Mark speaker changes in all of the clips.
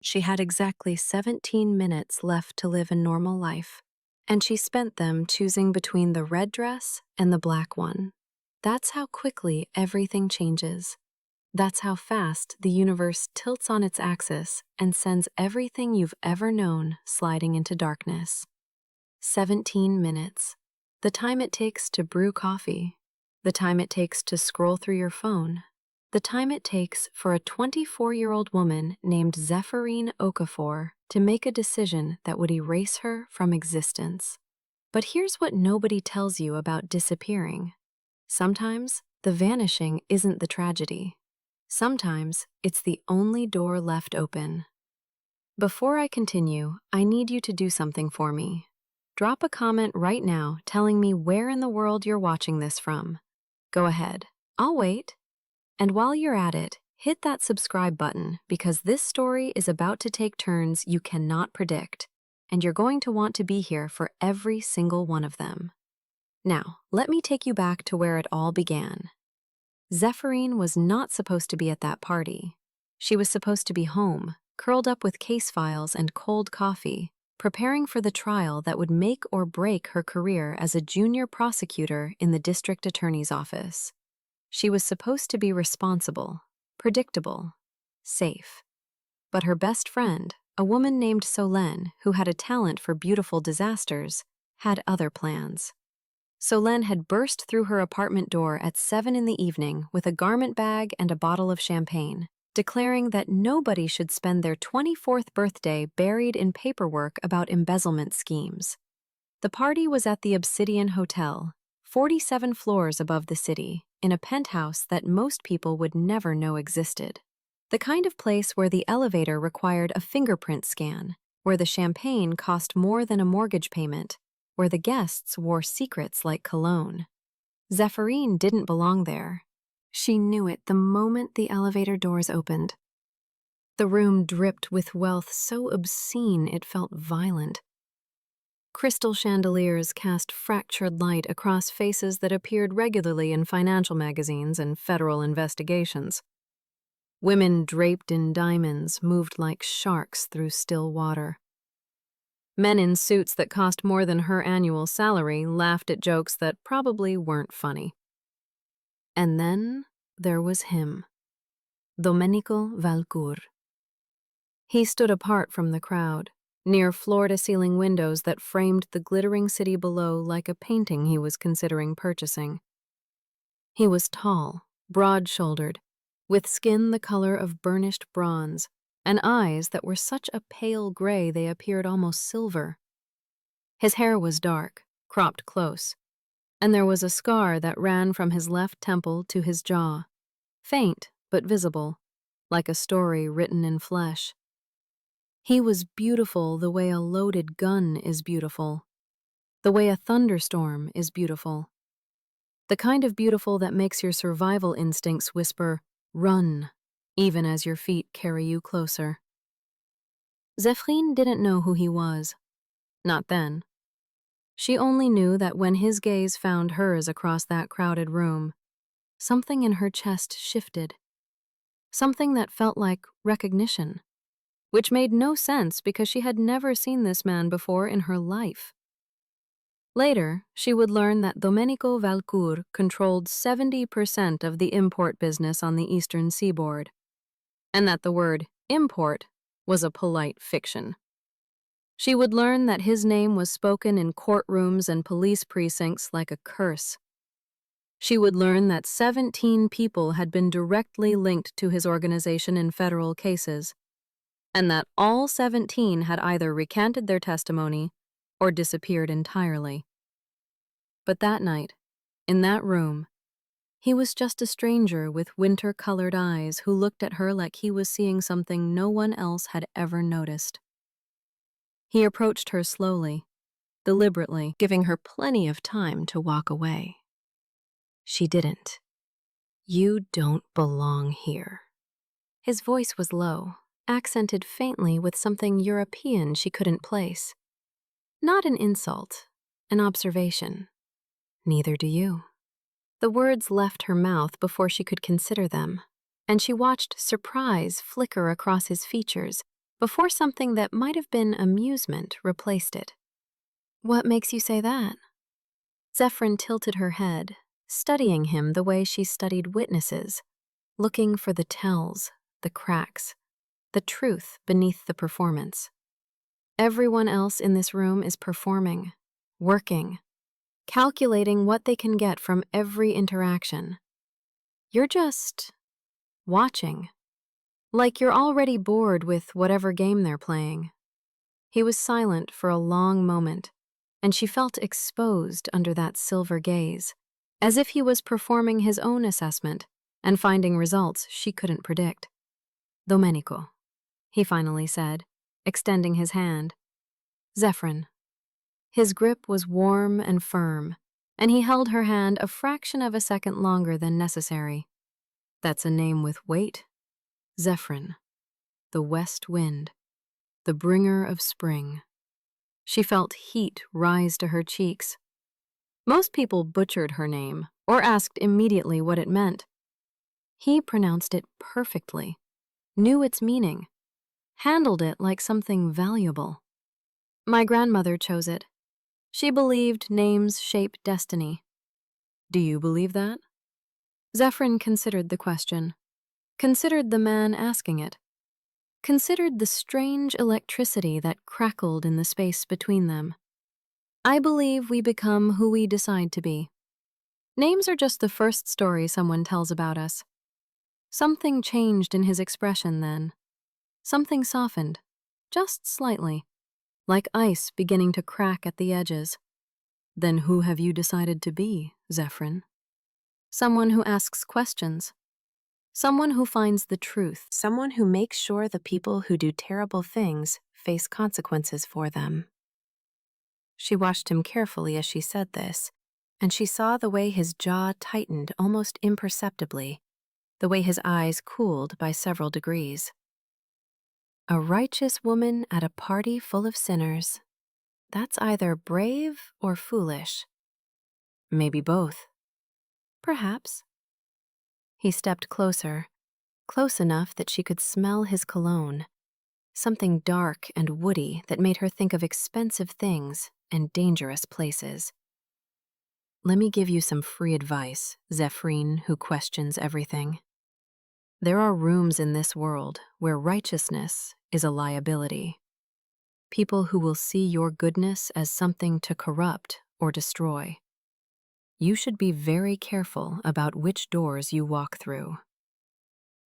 Speaker 1: She had exactly 17 minutes left to live a normal life, and she spent them choosing between the red dress and the black one. That's how quickly everything changes. That's how fast the universe tilts on its axis and sends everything you've ever known sliding into darkness. 17 minutes. The time it takes to brew coffee. The time it takes to scroll through your phone. The time it takes for a 24-year-old woman named Zephyrine Okafor to make a decision that would erase her from existence. But here's what nobody tells you about disappearing. Sometimes, the vanishing isn't the tragedy. Sometimes, it's the only door left open. Before I continue, I need you to do something for me. Drop a comment right now telling me where in the world you're watching this from. Go ahead. I'll wait. And while you're at it, hit that subscribe button because this story is about to take turns you cannot predict, and you're going to want to be here for every single one of them. Now, let me take you back to where it all began. Zephyrine was not supposed to be at that party. She was supposed to be home, curled up with case files and cold coffee, preparing for the trial that would make or break her career as a junior prosecutor in the district attorney's office. She was supposed to be responsible, predictable, safe. But her best friend, a woman named Solène, who had a talent for beautiful disasters, had other plans. Solène had burst through her apartment door at 7 in the evening with a garment bag and a bottle of champagne, declaring that nobody should spend their 24th birthday buried in paperwork about embezzlement schemes. The party was at the Obsidian Hotel, 47 floors above the city, in a penthouse that most people would never know existed. The kind of place where the elevator required a fingerprint scan, where the champagne cost more than a mortgage payment, where the guests wore secrets like cologne. Zephyrine didn't belong there. She knew it the moment the elevator doors opened. The room dripped with wealth so obscene it felt violent. Crystal chandeliers cast fractured light across faces that appeared regularly in financial magazines and federal investigations. Women draped in diamonds moved like sharks through still water. Men in suits that cost more than her annual salary laughed at jokes that probably weren't funny. And then there was him, Domenico Valcour. He stood apart from the crowd, near floor-to-ceiling windows that framed the glittering city below like a painting he was considering purchasing. He was tall, broad-shouldered, with skin the color of burnished bronze, and eyes that were such a pale gray they appeared almost silver. His hair was dark, cropped close, and there was a scar that ran from his left temple to his jaw, faint but visible, like a story written in flesh. He was beautiful the way a loaded gun is beautiful, the way a thunderstorm is beautiful, the kind of beautiful that makes your survival instincts whisper, "Run," even as your feet carry you closer. Zephyrine didn't know who he was. Not then. She only knew that when his gaze found hers across that crowded room, something in her chest shifted. Something that felt like recognition, which made no sense because she had never seen this man before in her life. Later, she would learn that Domenico Valcour controlled 70% of the import business on the eastern seaboard, and that the word import was a polite fiction. She would learn that his name was spoken in courtrooms and police precincts like a curse. She would learn that 17 people had been directly linked to his organization in federal cases, and that all 17 had either recanted their testimony or disappeared entirely. But that night, in that room, he was just a stranger with winter-colored eyes who looked at her like he was seeing something no one else had ever noticed. He approached her slowly, deliberately, giving her plenty of time to walk away. She didn't. "You don't belong here." His voice was low, accented faintly with something European she couldn't place. Not an insult, an observation. "Neither do you." The words left her mouth before she could consider them, and she watched surprise flicker across his features before something that might have been amusement replaced it. What makes you say that? Zephyrine tilted her head, studying him the way she studied witnesses, looking for the tells, the cracks, the truth beneath the performance. Everyone else in this room is performing, working, calculating what they can get from every interaction. You're just watching, like you're already bored with whatever game they're playing. He was silent for a long moment, and she felt exposed under that silver gaze, as if he was performing his own assessment and finding results she couldn't predict. Domenico, he finally said, extending his hand. Zephyrine. His grip was warm and firm, and he held her hand a fraction of a second longer than necessary. That's a name with weight. Zephyrine, the west wind, the bringer of spring. She felt heat rise to her cheeks. Most people butchered her name or asked immediately what it meant. He pronounced it perfectly, knew its meaning, handled it like something valuable. My grandmother chose it. She believed names shape destiny. Do you believe that? Zephyrine considered the question, considered the man asking it, considered the strange electricity that crackled in the space between them. I believe we become who we decide to be. Names are just the first story someone tells about us. Something changed in his expression then. Something softened, just slightly, like ice beginning to crack at the edges. Then who have you decided to be, Zephyrine? Someone who asks questions. Someone who finds the truth. Someone who makes sure the people who do terrible things face consequences for them. She watched him carefully as she said this, and she saw the way his jaw tightened almost imperceptibly, the way his eyes cooled by several degrees. A righteous woman at a party full of sinners. That's either brave or foolish. Maybe both. Perhaps. He stepped closer, close enough that she could smell his cologne, something dark and woody that made her think of expensive things and dangerous places. Let me give you some free advice, Zephyrine, who questions everything. There are rooms in this world where righteousness is a liability. People who will see your goodness as something to corrupt or destroy. You should be very careful about which doors you walk through.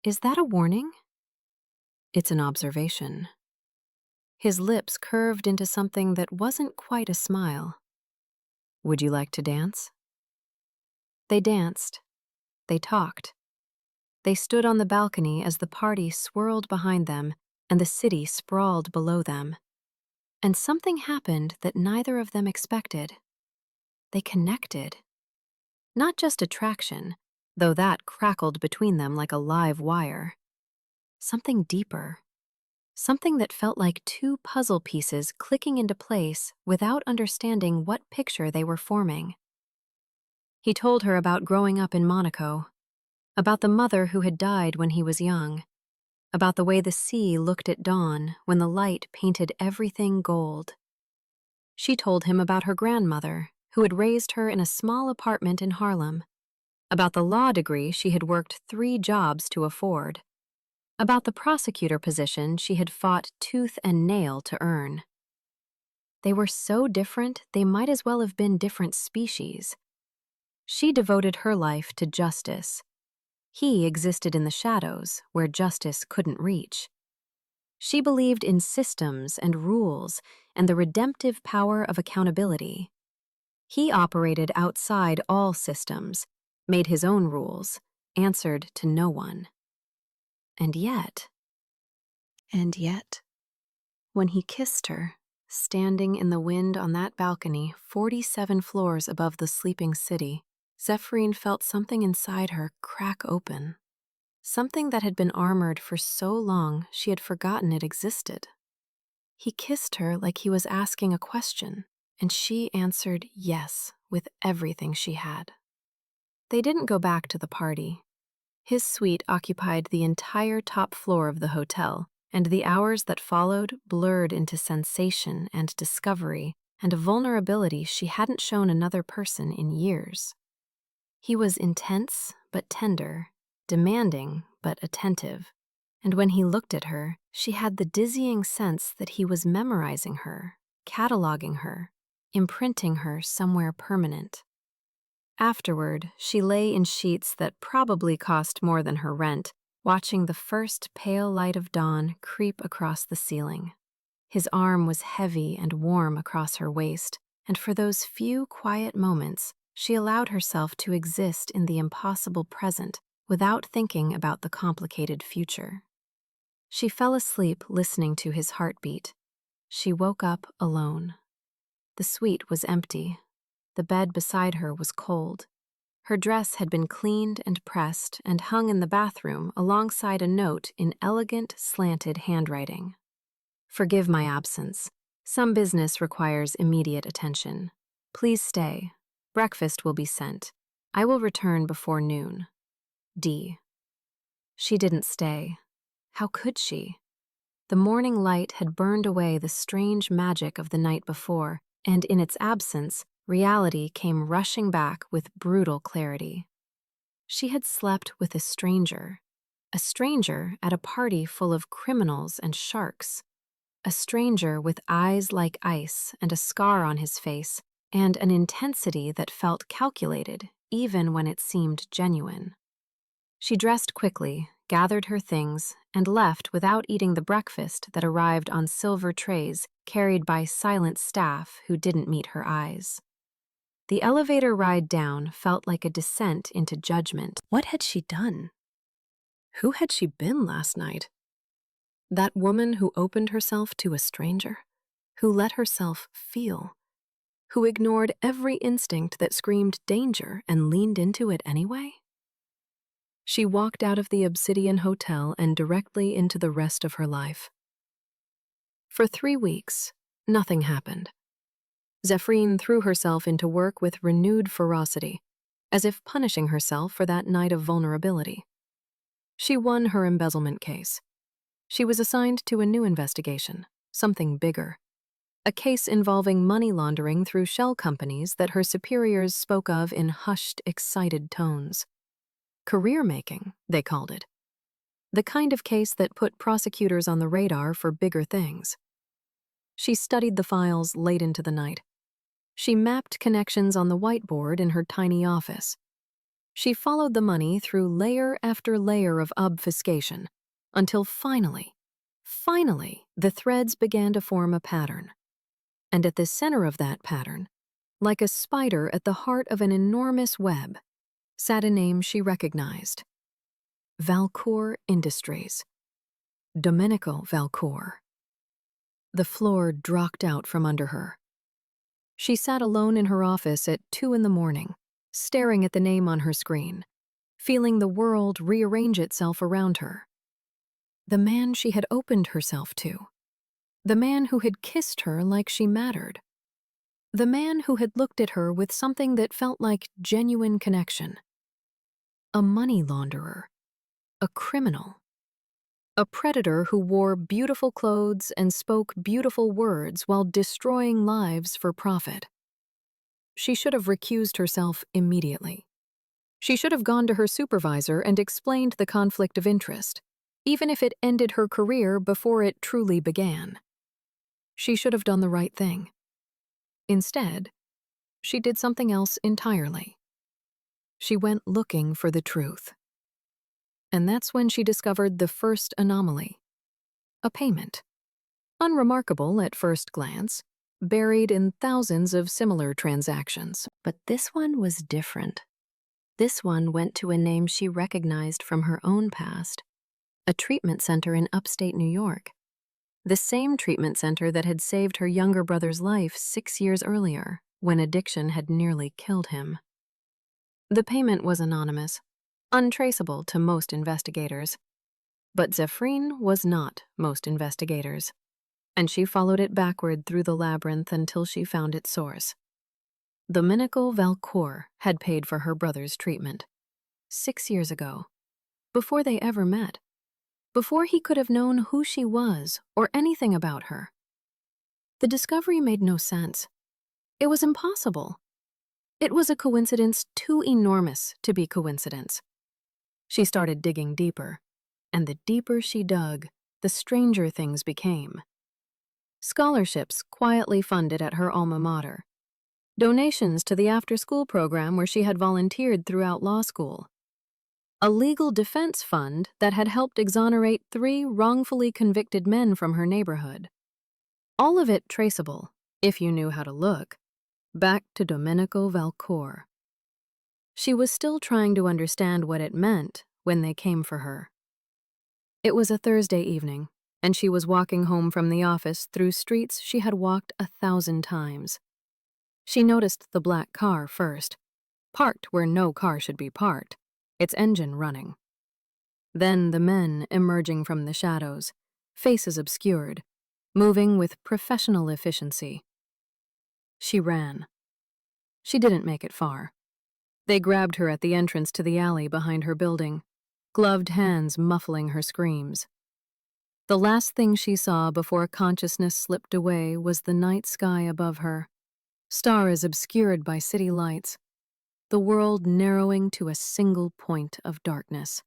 Speaker 1: Is that a warning? It's an observation. His lips curved into something that wasn't quite a smile. Would you like to dance? They danced. They talked. They stood on the balcony as the party swirled behind them and the city sprawled below them. And something happened that neither of them expected. They connected. Not just attraction, though that crackled between them like a live wire. Something deeper. Something that felt like two puzzle pieces clicking into place without understanding what picture they were forming. He told her about growing up in Monaco, about the mother who had died when he was young, about the way the sea looked at dawn when the light painted everything gold. She told him about her grandmother, who had raised her in a small apartment in Harlem, about the law degree she had worked 3 jobs to afford, about the prosecutor position she had fought tooth and nail to earn. They were so different they might as well have been different species. She devoted her life to justice. He existed in the shadows where justice couldn't reach. She believed in systems and rules and the redemptive power of accountability. He operated outside all systems, made his own rules, answered to no one. And yet, when he kissed her, standing in the wind on that balcony 47 floors above the sleeping city, Zephyrine felt something inside her crack open. Something that had been armored for so long she had forgotten it existed. He kissed her like he was asking a question, and she answered yes with everything she had. They didn't go back to the party. His suite occupied the entire top floor of the hotel, and the hours that followed blurred into sensation and discovery and a vulnerability she hadn't shown another person in years. He was intense but tender, demanding but attentive, and when he looked at her, she had the dizzying sense that he was memorizing her, cataloging her, imprinting her somewhere permanent. Afterward, she lay in sheets that probably cost more than her rent, watching the first pale light of dawn creep across the ceiling. His arm was heavy and warm across her waist, and for those few quiet moments, she allowed herself to exist in the impossible present without thinking about the complicated future. She fell asleep listening to his heartbeat. She woke up alone. The suite was empty. The bed beside her was cold. Her dress had been cleaned and pressed and hung in the bathroom alongside a note in elegant, slanted handwriting. "Forgive my absence. Some business requires immediate attention. Please stay. Breakfast will be sent. I will return before noon. D." She didn't stay. How could she? The morning light had burned away the strange magic of the night before, and in its absence, reality came rushing back with brutal clarity. She had slept with a stranger at a party full of criminals and sharks, a stranger with eyes like ice and a scar on his face, and an intensity that felt calculated even when it seemed genuine. She dressed quickly, gathered her things, and left without eating the breakfast that arrived on silver trays carried by silent staff who didn't meet her eyes. The elevator ride down felt like a descent into judgment. What had she done? Who had she been last night? That woman who opened herself to a stranger, who let herself feel, who ignored every instinct that screamed danger and leaned into it anyway? She walked out of the Obsidian Hotel and directly into the rest of her life. For 3 weeks, nothing happened. Zephyrine threw herself into work with renewed ferocity, as if punishing herself for that night of vulnerability. She won her embezzlement case. She was assigned to a new investigation, something bigger. A case involving money laundering through shell companies that her superiors spoke of in hushed, excited tones. Career-making, they called it. The kind of case that put prosecutors on the radar for bigger things. She studied the files late into the night. She mapped connections on the whiteboard in her tiny office. She followed the money through layer after layer of obfuscation, until finally, the threads began to form a pattern. And at the center of that pattern, like a spider at the heart of an enormous web, sat a name she recognized. Valcour Industries. Domenico Valcour. The floor dropped out from under her. She sat alone in her office at 2 a.m, staring at the name on her screen, feeling the world rearrange itself around her. The man she had opened herself to. The man who had kissed her like she mattered. The man who had looked at her with something that felt like genuine connection. A money launderer. A criminal. A predator who wore beautiful clothes and spoke beautiful words while destroying lives for profit. She should have recused herself immediately. She should have gone to her supervisor and explained the conflict of interest, even if it ended her career before it truly began. She should have done the right thing. Instead, she did something else entirely. She went looking for the truth. And that's when she discovered the first anomaly. A payment. Unremarkable at first glance, buried in thousands of similar transactions. But this one was different. This one went to a name she recognized from her own past. A treatment center in upstate New York. The same treatment center that had saved her younger brother's life 6 years earlier, when addiction had nearly killed him. The payment was anonymous, untraceable to most investigators. But Zephyrine was not most investigators, and she followed it backward through the labyrinth until she found its source. Domenico Valcour had paid for her brother's treatment 6 years ago, before they ever met. before he could have known who she was or anything about her. The discovery made no sense. It was impossible. It was a coincidence too enormous to be coincidence. She started digging deeper, and the deeper she dug, the stranger things became. Scholarships quietly funded at her alma mater. Donations to the after-school program where she had volunteered throughout law school. A legal defense fund that had helped exonerate 3 wrongfully convicted men from her neighborhood. All of it traceable, if you knew how to look, back to Domenico Valcour. She was still trying to understand what it meant when they came for her. It was a Thursday evening, and she was walking home from the office through streets she had walked 1,000 times. She noticed the black car first, parked where no car should be parked, its engine running. Then the men emerging from the shadows, faces obscured, moving with professional efficiency. She ran. She didn't make it far. They grabbed her at the entrance to the alley behind her building, gloved hands muffling her screams. The last thing she saw before consciousness slipped away was the night sky above her, stars obscured by city lights, the world narrowing to a single point of darkness.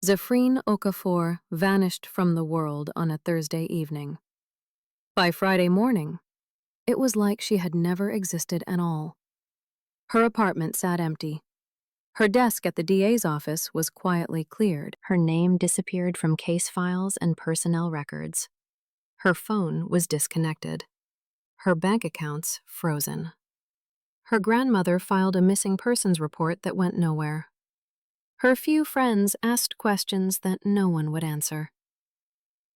Speaker 1: Zephyrine Okafor vanished from the world on a Thursday evening. By Friday morning, it was like she had never existed at all. Her apartment sat empty. Her desk at the DA's office was quietly cleared. Her name disappeared from case files and personnel records. Her phone was disconnected. Her bank accounts frozen. Her grandmother filed a missing persons report that went nowhere. Her few friends asked questions that no one would answer.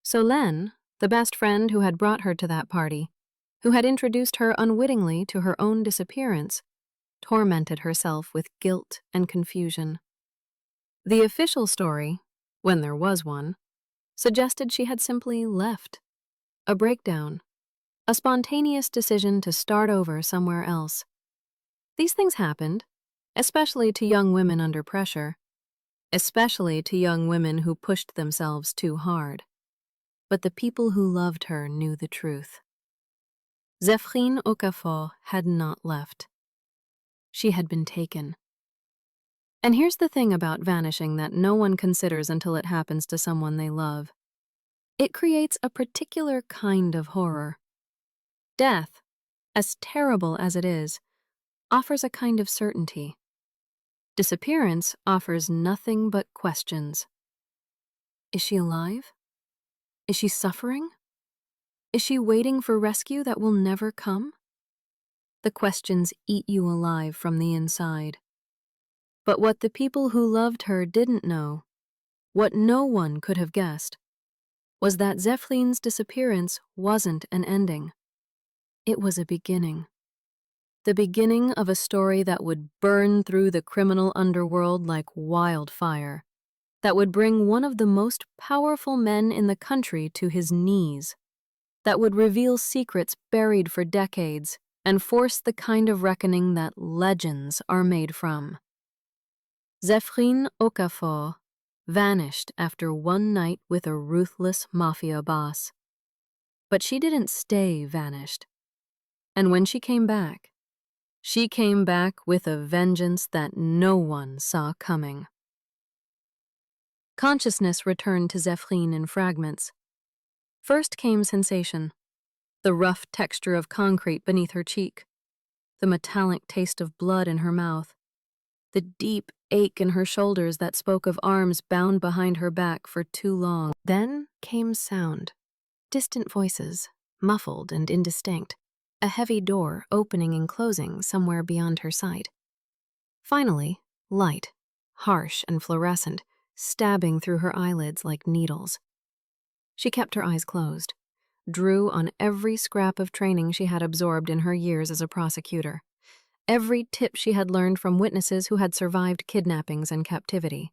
Speaker 1: So Len, the best friend who had brought her to that party, who had introduced her unwittingly to her own disappearance, tormented herself with guilt and confusion. The official story, when there was one, suggested she had simply left. A breakdown. A spontaneous decision to start over somewhere else. These things happened, especially to young women under pressure, especially to young women who pushed themselves too hard. But the people who loved her knew the truth. Zephyrine Okafor had not left. She had been taken. And here's the thing about vanishing that no one considers until it happens to someone they love. It creates a particular kind of horror. Death, as terrible as it is, offers a kind of certainty. Disappearance offers nothing but questions. Is she alive? Is she suffering? Is she waiting for rescue that will never come? The questions eat you alive from the inside. But what the people who loved her didn't know, what no one could have guessed, was that Zephyrines' disappearance wasn't an ending. It was a beginning. The beginning of a story that would burn through the criminal underworld like wildfire, that would bring one of the most powerful men in the country to his knees, that would reveal secrets buried for decades and force the kind of reckoning that legends are made from. Zephyrine Okafor vanished after one night with a ruthless mafia boss. But she didn't stay vanished. And when she came back with a vengeance that no one saw coming. Consciousness returned to Zephyrine in fragments. First came sensation, the rough texture of concrete beneath her cheek, the metallic taste of blood in her mouth, the deep ache in her shoulders that spoke of arms bound behind her back for too long. Then came sound, distant voices, muffled and indistinct, a heavy door opening and closing somewhere beyond her sight. Finally, light, harsh and fluorescent, stabbing through her eyelids like needles. She kept her eyes closed, drew on every scrap of training she had absorbed in her years as a prosecutor, every tip she had learned from witnesses who had survived kidnappings and captivity.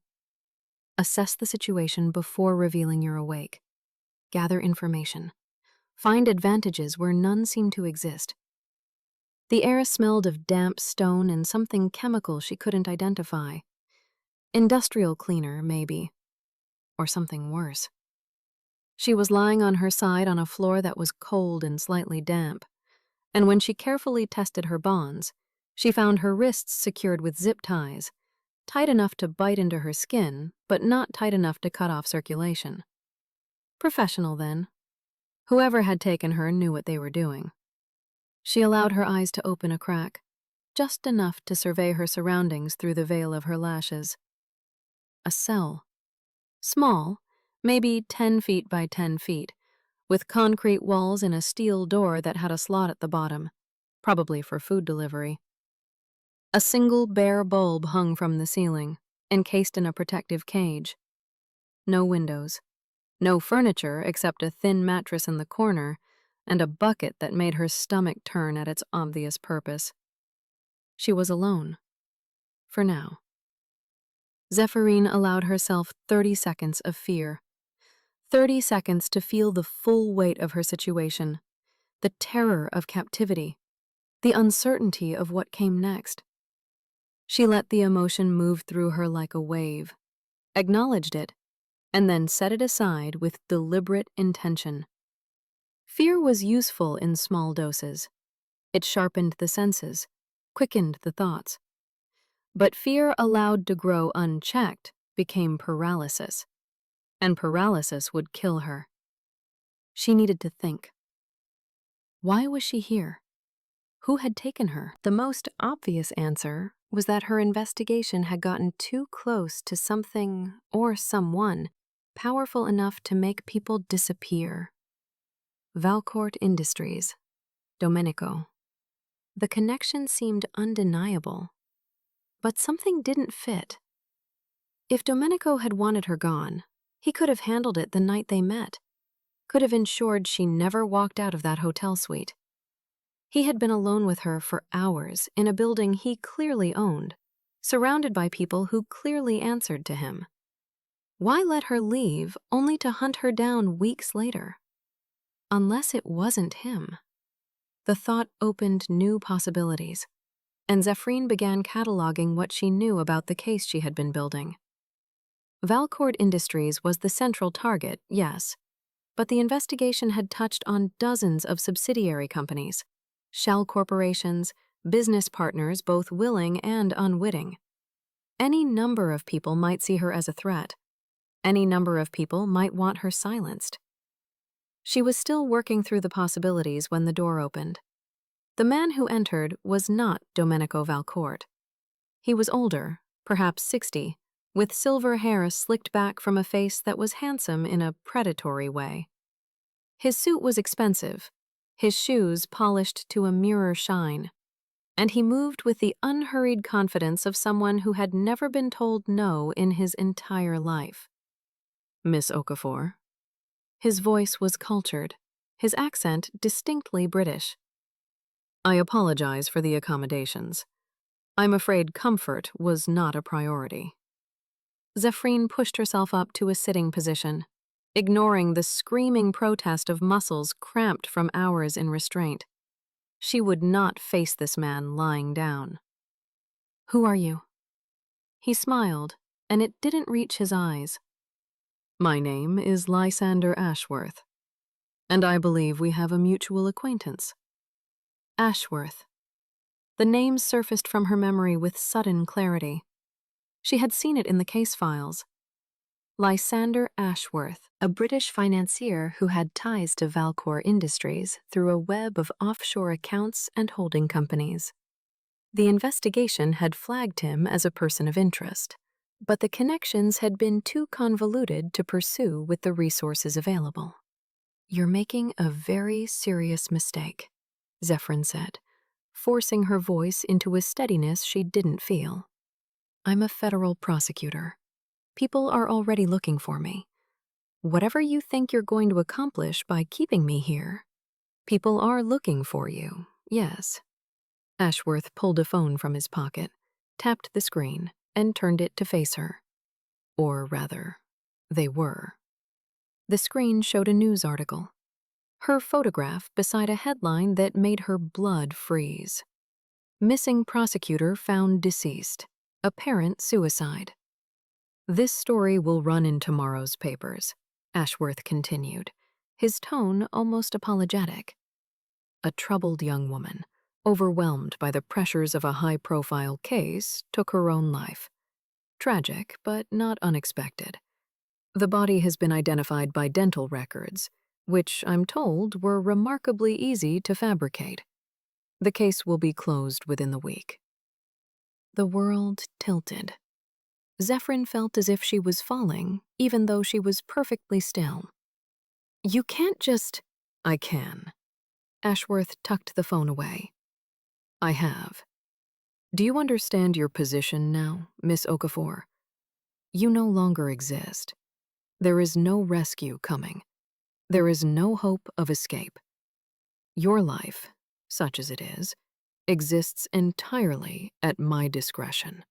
Speaker 1: Assess the situation before revealing you're awake. Gather information. Find advantages where none seem to exist. The air smelled of damp stone and something chemical she couldn't identify. Industrial cleaner, maybe. or something worse. She was lying on her side on a floor that was cold and slightly damp, and when she carefully tested her bonds, she found her wrists secured with zip ties, tight enough to bite into her skin, but not tight enough to cut off circulation. Professional, then. Whoever had taken her knew what they were doing. She allowed her eyes to open a crack, just enough to survey her surroundings through the veil of her lashes. A cell. Small, maybe 10 feet by 10 feet, with concrete walls and a steel door that had a slot at the bottom, probably for food delivery. A single bare bulb hung from the ceiling, encased in a protective cage. No windows. No furniture except a thin mattress in the corner and a bucket that made her stomach turn at its obvious purpose. She was alone. For now. Zephyrine allowed herself 30 seconds of fear. 30 seconds to feel the full weight of her situation, the terror of captivity, the uncertainty of what came next. She let the emotion move through her like a wave, acknowledged it, and then set it aside with deliberate intention. Fear was useful in small doses. It sharpened the senses, quickened the thoughts. But fear allowed to grow unchecked became paralysis, and paralysis would kill her. She needed to think. Why was she here? Who had taken her? The most obvious answer was that her investigation had gotten too close to something or someone powerful enough to make people disappear. Valcourt Industries. Domenico. The connection seemed undeniable, but something didn't fit. If Domenico had wanted her gone, he could have handled it the night they met, could have ensured she never walked out of that hotel suite. He had been alone with her for hours in a building he clearly owned, surrounded by people who clearly answered to him. Why let her leave only to hunt her down weeks later? Unless it wasn't him. The thought opened new possibilities, and Zephyrine began cataloging what she knew about the case she had been building. Valcourt Industries was the central target, yes, but the investigation had touched on dozens of subsidiary companies, shell corporations, business partners both willing and unwitting. Any number of people might see her as a threat. Any number of people might want her silenced. She was still working through the possibilities when the door opened. The man who entered was not Domenico Valcourt. He was older, perhaps 60, with silver hair slicked back from a face that was handsome in a predatory way. His suit was expensive, his shoes polished to a mirror shine, and he moved with the unhurried confidence of someone who had never been told no in his entire life. "Miss Okafor." His voice was cultured, his accent distinctly British. "I apologize for the accommodations. I'm afraid comfort was not a priority." Zephyrine pushed herself up to a sitting position, ignoring the screaming protest of muscles cramped from hours in restraint. She would not face this man lying down. "Who are you?" He smiled, and it didn't reach his eyes. "My name is Lysander Ashworth, and I believe we have a mutual acquaintance." Ashworth. The name surfaced from her memory with sudden clarity. She had seen it in the case files. Lysander Ashworth, a British financier who had ties to Valcourt Industries through a web of offshore accounts and holding companies. The investigation had flagged him as a person of interest, but the connections had been too convoluted to pursue with the resources available. "You're making a very serious mistake," Zephyrine said, forcing her voice into a steadiness she didn't feel. "I'm a federal prosecutor. People are already looking for me. Whatever you think you're going to accomplish by keeping me here, people are looking for you, yes." Ashworth pulled a phone from his pocket, tapped the screen, and turned it to face her. Or rather, they were. The screen showed a news article. Her photograph beside a headline that made her blood freeze. "Missing prosecutor found deceased. Apparent suicide." This story will run in tomorrow's papers, Ashworth continued, his tone almost apologetic. A troubled young woman, overwhelmed by the pressures of a high-profile case, took her own life. Tragic, but not unexpected. The body has been identified by dental records, which, I'm told, were remarkably easy to fabricate. The case will be closed within the week. The world tilted. Zephyrine felt as if she was falling, even though she was perfectly still. You can't just... I can. Ashworth tucked the phone away. I have. Do you understand your position now, Miss Okafor? You no longer exist. There is no rescue coming. There is no hope of escape. Your life, such as it is, exists entirely at my discretion.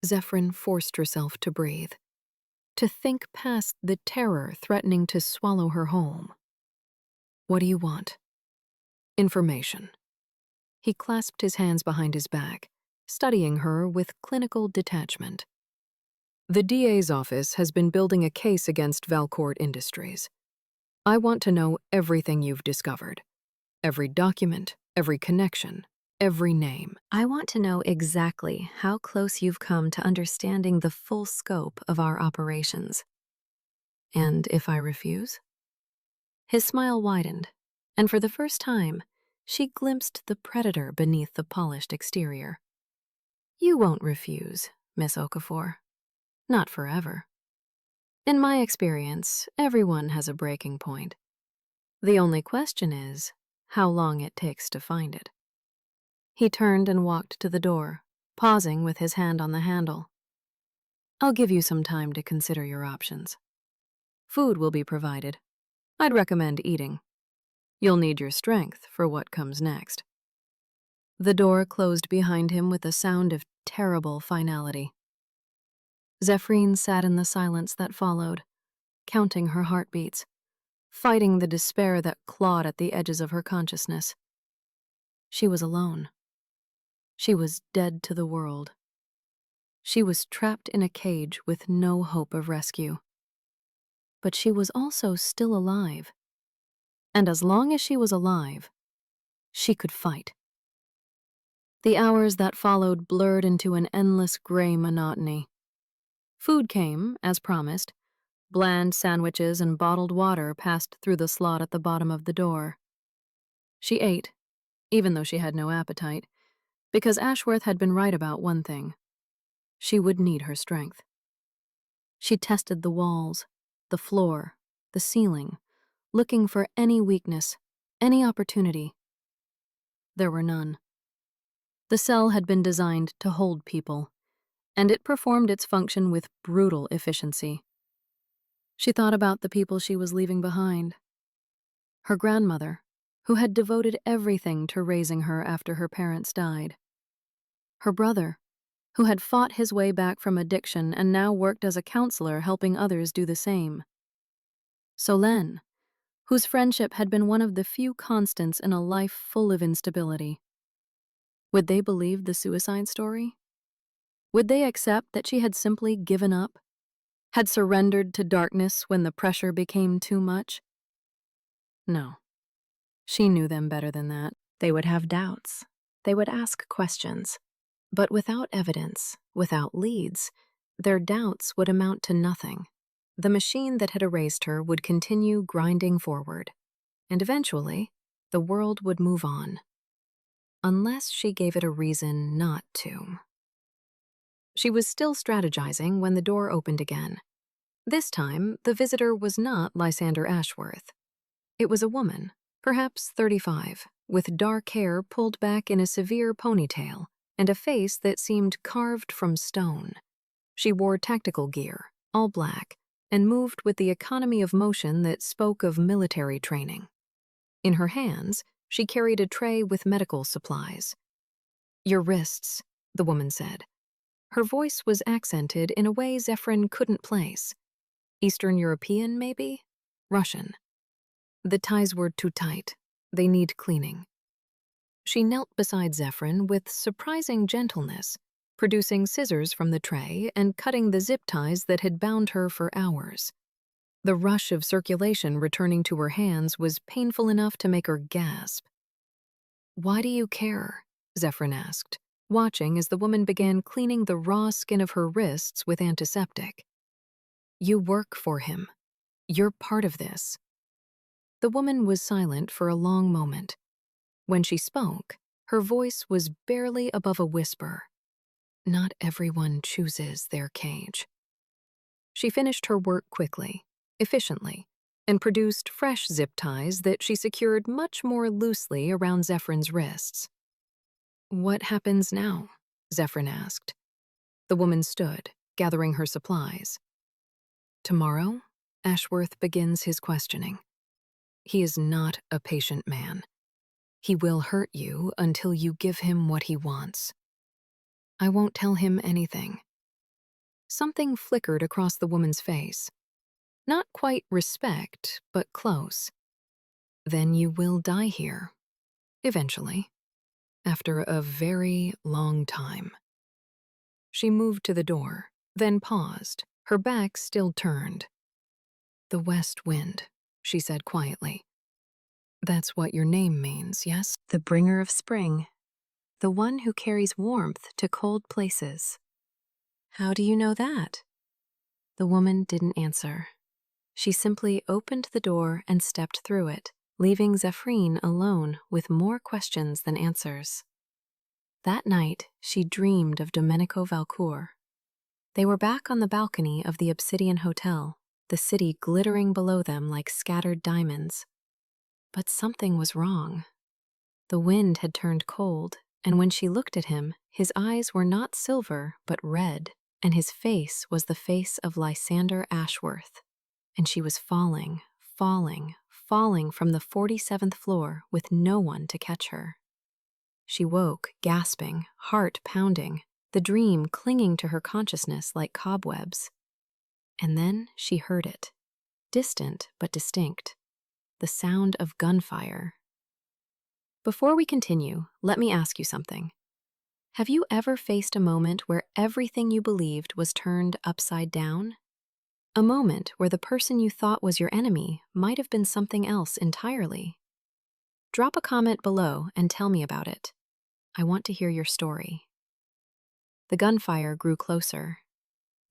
Speaker 1: Zephyrine forced herself to breathe, to think past the terror threatening to swallow her home. What do you want? Information. He clasped his hands behind his back, studying her with clinical detachment. The DA's office has been building a case against Valcourt Industries. I want to know everything you've discovered. Every document, every connection, every name. I want to know exactly how close you've come to understanding the full scope of our operations. And if I refuse? His smile widened, and for the first time, she glimpsed the predator beneath the polished exterior. You won't refuse, Miss Okafor. Not forever. In my experience, everyone has a breaking point. The only question is how long it takes to find it. He turned and walked to the door, pausing with his hand on the handle. I'll give you some time to consider your options. Food will be provided. I'd recommend eating. You'll need your strength for what comes next. The door closed behind him with a sound of terrible finality. Zephyrine sat in the silence that followed, counting her heartbeats, fighting the despair that clawed at the edges of her consciousness. She was alone. She was dead to the world. She was trapped in a cage with no hope of rescue. But she was also still alive. And as long as she was alive, she could fight. The hours that followed blurred into an endless gray monotony. Food came, as promised. Bland sandwiches and bottled water passed through the slot at the bottom of the door. She ate, even though she had no appetite, because Ashworth had been right about one thing. She would need her strength. She tested the walls, the floor, the ceiling, looking for any weakness, any opportunity. There were none. The cell had been designed to hold people, and it performed its function with brutal efficiency. She thought about the people she was leaving behind. Her grandmother, who had devoted everything to raising her after her parents died. Her brother, who had fought his way back from addiction and now worked as a counselor helping others do the same. Solène, whose friendship had been one of the few constants in a life full of instability. Would they believe the suicide story? Would they accept that she had simply given up, had surrendered to darkness when the pressure became too much? No. She knew them better than that. They would have doubts. They would ask questions. But without evidence, without leads, their doubts would amount to nothing. The machine that had erased her would continue grinding forward, and eventually, the world would move on. Unless she gave it a reason not to. She was still strategizing when the door opened again. This time, the visitor was not Lysander Ashworth. It was a woman, perhaps 35, with dark hair pulled back in a severe ponytail and a face that seemed carved from stone. She wore tactical gear, all black, and moved with the economy of motion that spoke of military training. In her hands, she carried a tray with medical supplies. Your wrists, the woman said. Her voice was accented in a way Zephyrine couldn't place. Eastern European, maybe? Russian. The ties were too tight. They need cleaning. She knelt beside Zephyrine with surprising gentleness, producing scissors from the tray and cutting the zip ties that had bound her for hours. The rush of circulation returning to her hands was painful enough to make her gasp. "Why do you care?" Zephyrine asked, watching as the woman began cleaning the raw skin of her wrists with antiseptic. "You work for him. You're part of this." The woman was silent for a long moment. When she spoke, her voice was barely above a whisper. "Not everyone chooses their cage." She finished her work quickly, efficiently, and produced fresh zip ties that she secured much more loosely around Zephyrine wrists. "What happens now?" Zephyrine asked. The woman stood, gathering her supplies. "Tomorrow, Ashworth begins his questioning. He is not a patient man. He will hurt you until you give him what he wants. I won't tell him anything." Something flickered across the woman's face. Not quite respect, but close. "Then you will die here. Eventually. After a very long time." She moved to the door, then paused, her back still turned. "The west wind," she said quietly. "That's what your name means, yes?" "The bringer of spring. The one who carries warmth to cold places." "How do you know that?" The woman didn't answer. She simply opened the door and stepped through it, leaving Zephyrine alone with more questions than answers. That night, she dreamed of Domenico Valcour. They were back on the balcony of the Obsidian Hotel, the city glittering below them like scattered diamonds. But something was wrong. The wind had turned cold, and when she looked at him, his eyes were not silver but red, and his face was the face of Lysander Ashworth. And she was falling, falling, falling from the 47th floor with no one to catch her. She woke, gasping, heart pounding, the dream clinging to her consciousness like cobwebs. And then she heard it, distant but distinct, the sound of gunfire. Before we continue, let me ask you something. Have you ever faced a moment where everything you believed was turned upside down? A moment where the person you thought was your enemy might have been something else entirely? Drop a comment below and tell me about it. I want to hear your story. The gunfire grew closer.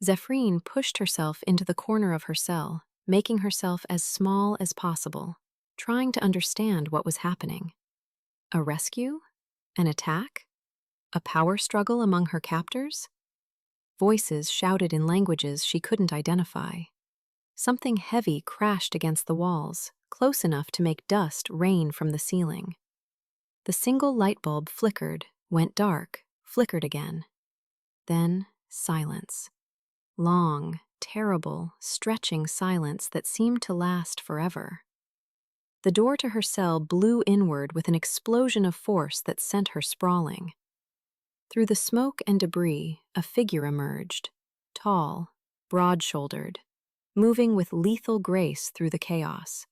Speaker 1: Zephyrine pushed herself into the corner of her cell, making herself as small as possible, trying to understand what was happening. A rescue? An attack? A power struggle among her captors? Voices shouted in languages she couldn't identify. Something heavy crashed against the walls, close enough to make dust rain from the ceiling. The single light bulb flickered, went dark, flickered again. Then silence. Long, terrible, stretching silence that seemed to last forever. The door to her cell blew inward with an explosion of force that sent her sprawling. Through the smoke and debris, a figure emerged, tall, broad-shouldered, moving with lethal grace through the chaos.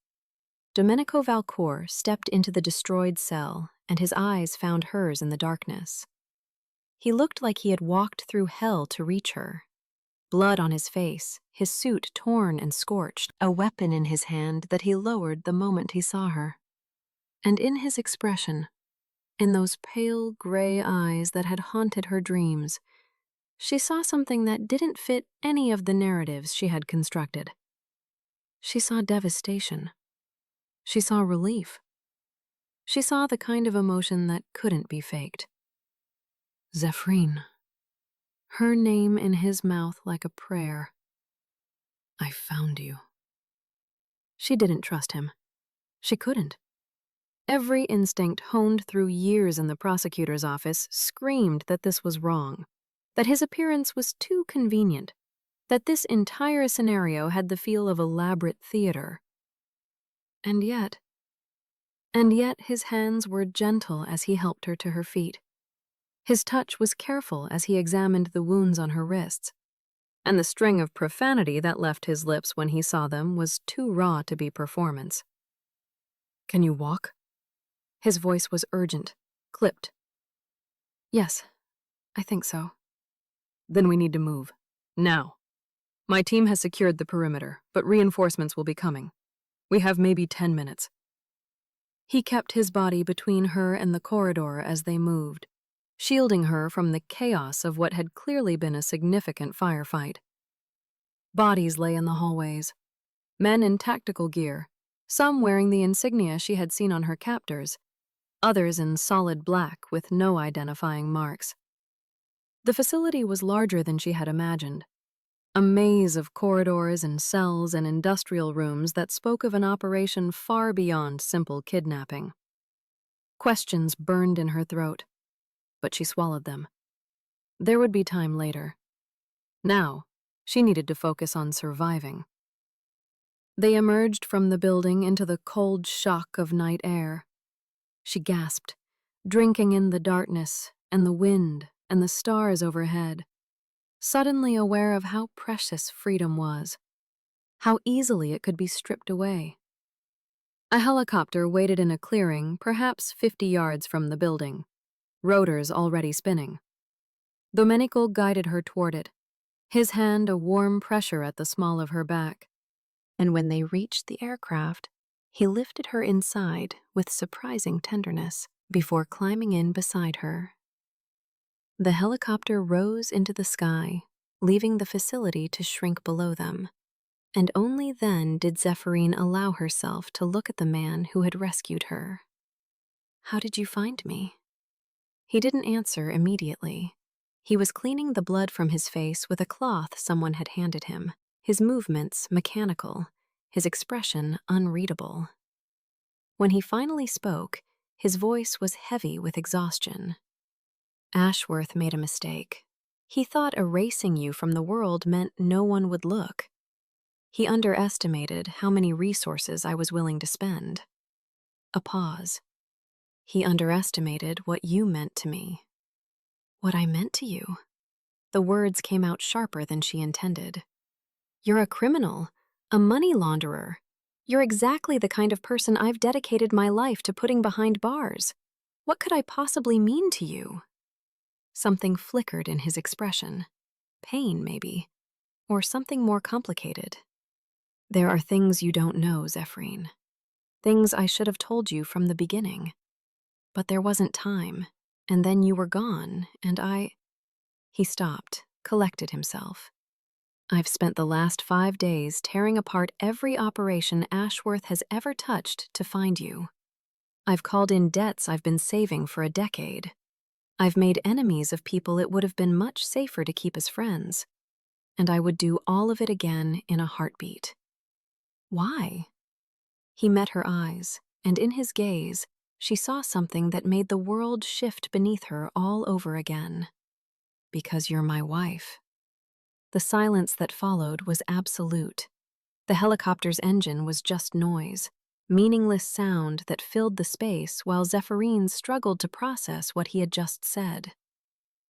Speaker 1: Domenico Valcour stepped into the destroyed cell, and his eyes found hers in the darkness. He looked like he had walked through hell to reach her. Blood on his face, his suit torn and scorched, a weapon in his hand that he lowered the moment he saw her. And in his expression, in those pale gray eyes that had haunted her dreams, she saw something that didn't fit any of the narratives she had constructed. She saw devastation. She saw relief. She saw the kind of emotion that couldn't be faked. Zephyrine. Her name in his mouth like a prayer. "I found you." She didn't trust him. She couldn't. Every instinct honed through years in the prosecutor's office screamed that this was wrong, that his appearance was too convenient, that this entire scenario had the feel of elaborate theater. And yet his hands were gentle as he helped her to her feet. His touch was careful as he examined the wounds on her wrists, and the string of profanity that left his lips when he saw them was too raw to be performance. "Can you walk?" His voice was urgent, clipped. "Yes, I think so."
Speaker 2: Then we need to move. Now. My team has secured the perimeter, but reinforcements will be coming. We have maybe 10 minutes. He kept his body between her and the corridor as they moved, shielding her from the chaos of what had clearly been a significant firefight. Bodies lay in the hallways, men in tactical gear, some wearing the insignia she had seen on her captors, others in solid black with no identifying marks. The facility was larger than she had imagined, a maze of corridors and cells and industrial rooms that spoke of an operation far beyond simple kidnapping. Questions burned in her throat, but she swallowed them. There would be time later. Now, she needed to focus on surviving. They emerged from the building into the cold shock of night air. She gasped, drinking in the darkness and the wind and the stars overhead, suddenly aware of how precious freedom was, how easily it could be stripped away. A helicopter waited in a clearing perhaps 50 yards from the building, rotors already spinning. Domenico guided her toward it, his hand a warm pressure at the small of her back. And when they reached the aircraft, he lifted her inside with surprising tenderness before climbing in beside her. The helicopter rose into the sky, leaving the facility to shrink below them. And only then did Zephyrine allow herself to look at the man who had rescued her. "How did you find me?" He didn't answer immediately. He was cleaning the blood from his face with a cloth someone had handed him, his movements mechanical, his expression unreadable. When he finally spoke, his voice was heavy with exhaustion. "Ashworth made a mistake. He thought erasing you from the world meant no one would look. He underestimated how many resources I was willing to spend." A pause. "He underestimated what you meant to me." "What I meant to you?" The words came out sharper than she intended. "You're a criminal, a money launderer. You're exactly the kind of person I've dedicated my life to putting behind bars. What could I possibly mean to you?" Something flickered in his expression. Pain, maybe, or something more complicated. "There are things you don't know, Zephyrine. Things I should have told you from the beginning. But there wasn't time, and then you were gone, and I—" He stopped, collected himself. "I've spent the last 5 days tearing apart every operation Ashworth has ever touched to find you. I've called in debts I've been saving for a decade. I've made enemies of people it would have been much safer to keep as friends. And I would do all of it again in a heartbeat." "Why?" He met her eyes, and in his gaze, she saw something that made the world shift beneath her all over again. "Because you're my wife." The silence that followed was absolute. The helicopter's engine was just noise, meaningless sound that filled the space while Zephyrine struggled to process what he had just said.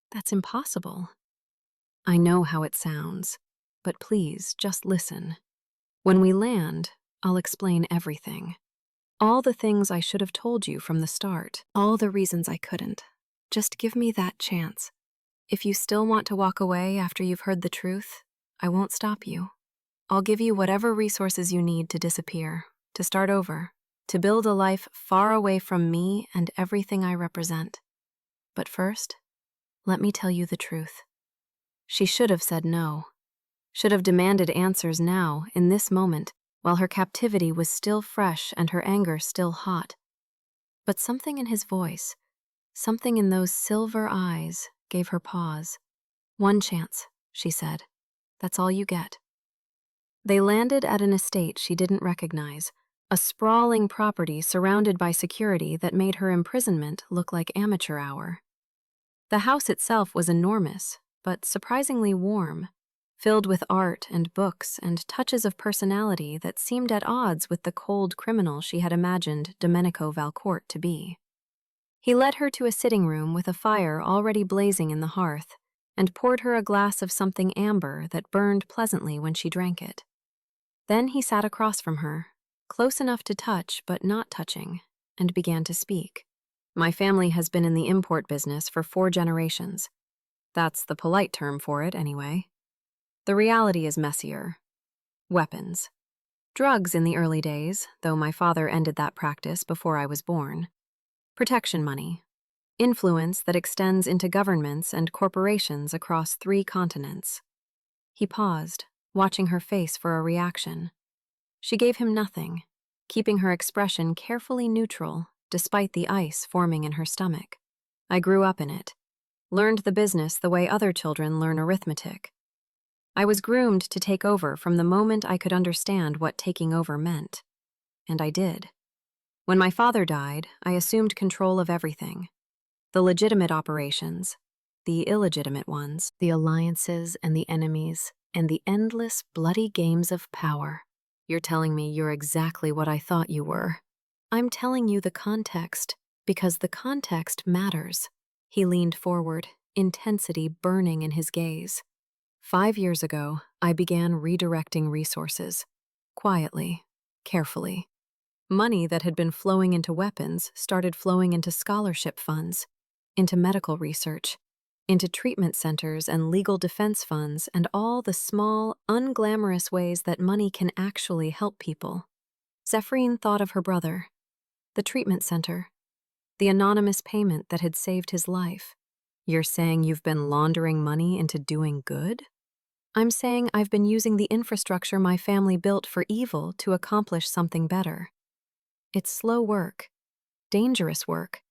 Speaker 2: "That's impossible." "I know how it sounds, but please, just listen. When we land, I'll explain everything. All the things I should have told you from the start, all the reasons I couldn't. Just give me that chance. If you still want to walk away after you've heard the truth, I won't stop you. I'll give you whatever resources you need to disappear, to start over, to build a life far away from me and everything I represent. But first, let me tell you the truth." She should have said no, should have demanded answers now, in this moment, while her captivity was still fresh and her anger still hot. But something in his voice, something in those silver eyes, gave her pause. "One chance," she said. "That's all you get." They landed at an estate she didn't recognize, a sprawling property surrounded by security that made her imprisonment look like amateur hour. The house itself was enormous, but surprisingly warm, filled with art and books and touches of personality that seemed at odds with the cold criminal she had imagined Domenico Valcourt to be. He led her to a sitting room with a fire already blazing in the hearth, and poured her a glass of something amber that burned pleasantly when she drank it. Then he sat across from her, close enough to touch but not touching, and began to speak. "My family has been in the import business for 4 generations. That's the polite term for it, anyway. The reality is messier. Weapons. Drugs in the early days, though my father ended that practice before I was born. Protection money. Influence that extends into governments and corporations across 3 continents. He paused, watching her face for a reaction. She gave him nothing, keeping her expression carefully neutral despite the ice forming in her stomach. I grew up in it, learned the business the way other children learn arithmetic. I was groomed to take over from the moment I could understand what taking over meant. And I did. When my father died, I assumed control of everything. The legitimate operations, the illegitimate ones, the alliances and the enemies, and the endless, bloody games of power. You're telling me you're exactly what I thought you were. I'm telling you the context, because the context matters. He leaned forward, intensity burning in his gaze. 5 years ago, I began redirecting resources. Quietly, carefully. Money that had been flowing into weapons started flowing into scholarship funds, into medical research, into treatment centers and legal defense funds, and all the small, unglamorous ways that money can actually help people. Zephyrine thought of her brother, the treatment center, the anonymous payment that had saved his life. You're saying you've been laundering money into doing good? I'm saying I've been using the infrastructure my family built for evil to accomplish something better. It's slow work, dangerous work.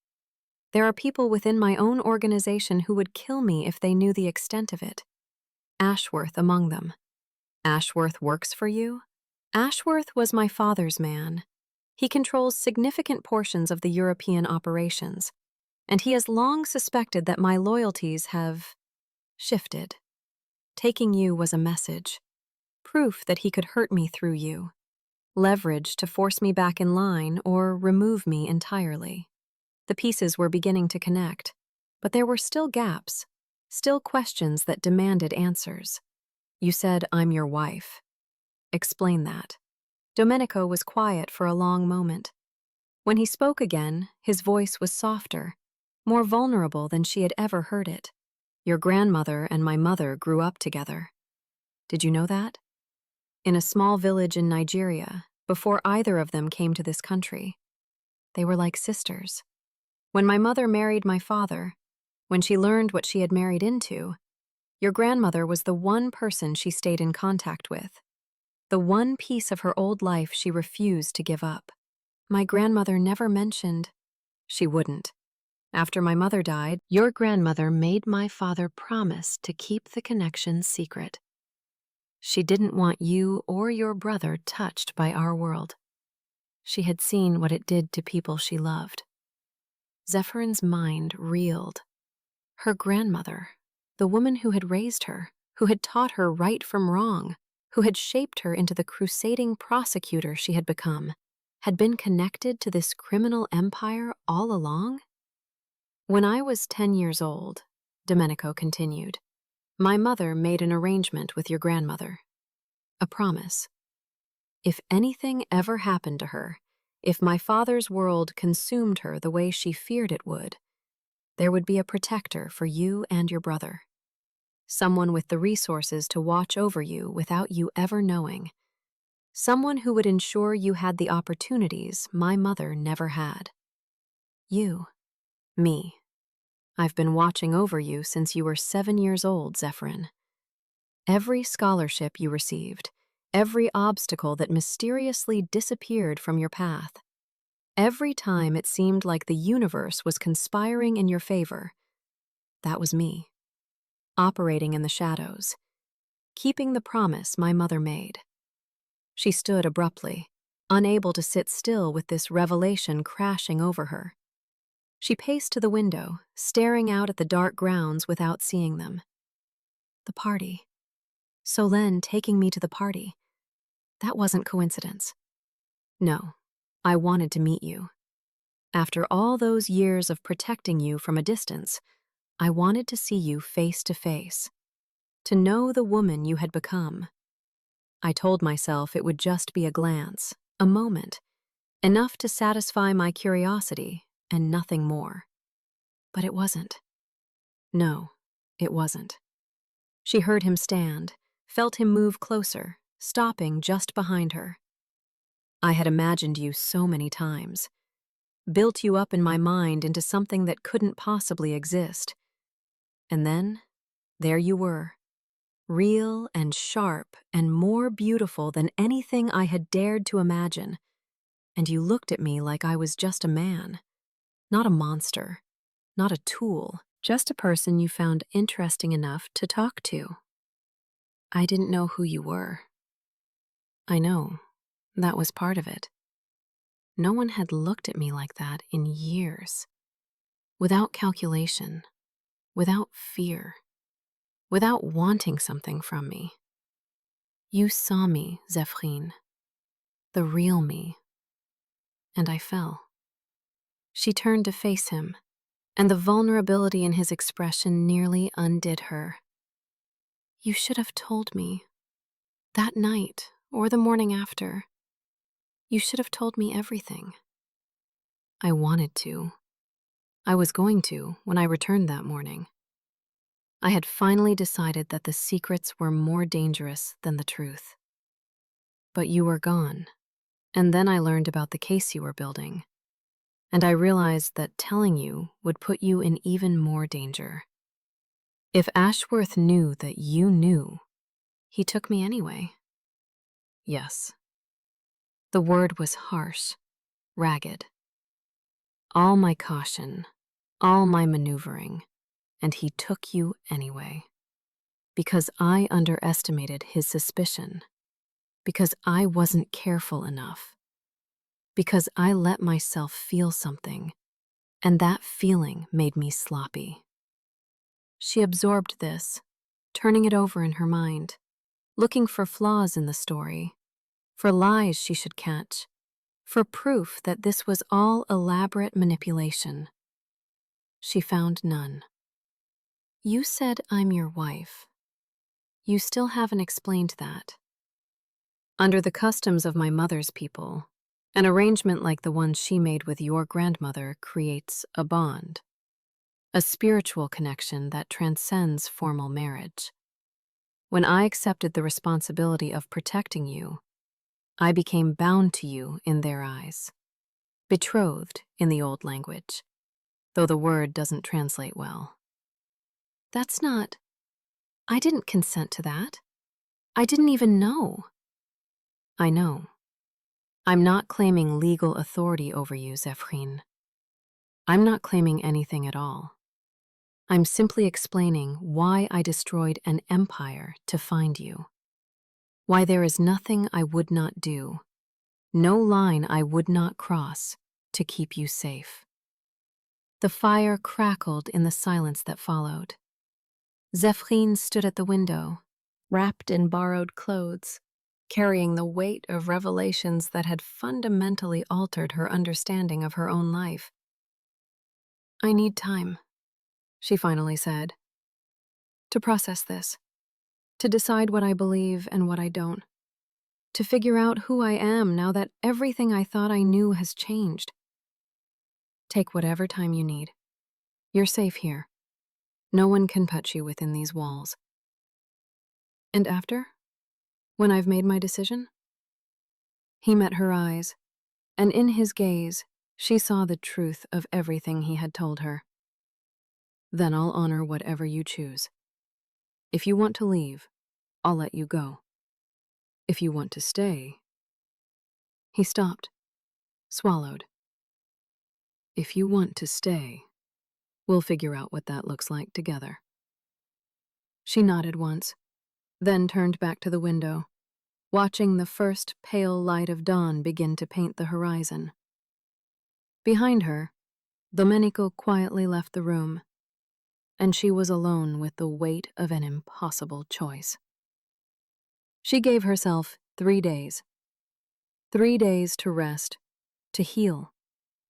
Speaker 2: There are people within my own organization who would kill me if they knew the extent of it. Ashworth among them. Ashworth works for you? Ashworth was my father's man. He controls significant portions of the European operations, and he has long suspected that my loyalties have shifted. Taking you was a message, proof that he could hurt me through you, leverage to force me back in line or remove me entirely. The pieces were beginning to connect, but there were still gaps, still questions that demanded answers. You said, I'm your wife. Explain that. Domenico was quiet for a long moment. When he spoke again, his voice was softer, more vulnerable than she had ever heard it. Your grandmother and my mother grew up together. Did you know that? In a small village in Nigeria, before either of them came to this country. They were like sisters. When my mother married my father, when she learned what she had married into, your grandmother was the one person she stayed in contact with, the one piece of her old life she refused to give up. My grandmother never mentioned. She wouldn't. After my mother died, your grandmother made my father promise to keep the connection secret. She didn't want you or your brother touched by our world. She had seen what it did to people she loved. Zephyrine mind reeled. Her grandmother, the woman who had raised her, who had taught her right from wrong, who had shaped her into the crusading prosecutor she had become, had been connected to this criminal empire all along? When I was 10 years old, Domenico continued, my mother made an arrangement with your grandmother. A promise. If anything ever happened to her, if my father's world consumed her the way she feared it would, there would be a protector for you and your brother. Someone with the resources to watch over you without you ever knowing. Someone who would ensure you had the opportunities my mother never had. You. Me. I've been watching over you since you were 7 years old, Zephyrine. Every scholarship you received, every obstacle that mysteriously disappeared from your path, every time it seemed like the universe was conspiring in your favor, that was me, operating in the shadows, keeping the promise my mother made. She stood abruptly, unable to sit still with this revelation crashing over her. She paced to the window, staring out at the dark grounds without seeing them. The party. Solène taking me to the party. That wasn't coincidence. No, I wanted to meet you. After all those years of protecting you from a distance, I wanted to see you face to face, to know the woman you had become. I told myself it would just be a glance, a moment, enough to satisfy my curiosity and nothing more. But it wasn't. No,
Speaker 1: it wasn't. She heard him stand, felt him move closer, stopping just behind her. I had imagined you so many times, built you up in my mind into something that couldn't possibly exist. And then, there you were, real and sharp and more beautiful than anything I had dared to imagine. And you looked at me like I was just a man, not a monster, not a tool, just a person you found interesting enough to talk to. I didn't know who you were. I know, that was part of it. No one had looked at me like that in years. Without calculation, without fear, without wanting something from me. You saw me, Zephyrine, the real me, and I fell. She turned to face him, and the vulnerability in his expression nearly undid her. You should have told me. That night, or the morning after. You should have told me everything. I wanted to. I was going to when I returned that morning. I had finally decided that the secrets were more dangerous than the truth. But you were gone, and then I learned about the case you were building, and I realized that telling you would put you in even more danger. If Ashworth knew that you knew, he took me anyway. Yes. The word was harsh, ragged. All my caution, all my maneuvering, and he took you anyway. Because I underestimated his suspicion. Because I wasn't careful enough. Because I let myself feel something, and that feeling made me sloppy. She absorbed this, turning it over in her mind, looking for flaws in the story, for lies she should catch, for proof that this was all elaborate manipulation. She found none. You said I'm your wife. You still haven't explained that. Under the customs of my mother's people, an arrangement like the one she made with your grandmother creates a bond, a spiritual connection that transcends formal marriage. When I accepted the responsibility of protecting you, I became bound to you in their eyes, betrothed in the old language, though the word doesn't translate well. That's not. I didn't consent to that. I didn't even know. I know. I'm not claiming legal authority over you, Zephyrine. I'm not claiming anything at all. I'm simply explaining why I destroyed an empire to find you. Why there is nothing I would not do, no line I would not cross to keep you safe. The fire crackled in the silence that followed. Zephyrine stood at the window, wrapped in borrowed clothes, carrying the weight of revelations that had fundamentally altered her understanding of her own life. I need time, she finally said, to process this, to decide what I believe and what I don't, to figure out who I am now that everything I thought I knew has changed. Take whatever time you need. You're safe here. No one can touch you within these walls. And after? When I've made my decision? He met her eyes, and in his gaze, she saw the truth of everything he had told her. Then I'll honor whatever you choose. If you want to leave, I'll let you go. If you want to stay... He stopped, swallowed. If you want to stay, we'll figure out what that looks like together. She nodded once, then turned back to the window, watching the first pale light of dawn begin to paint the horizon. Behind her, Domenico quietly left the room, and she was alone with the weight of an impossible choice. She gave herself 3 days. 3 days to rest, to heal,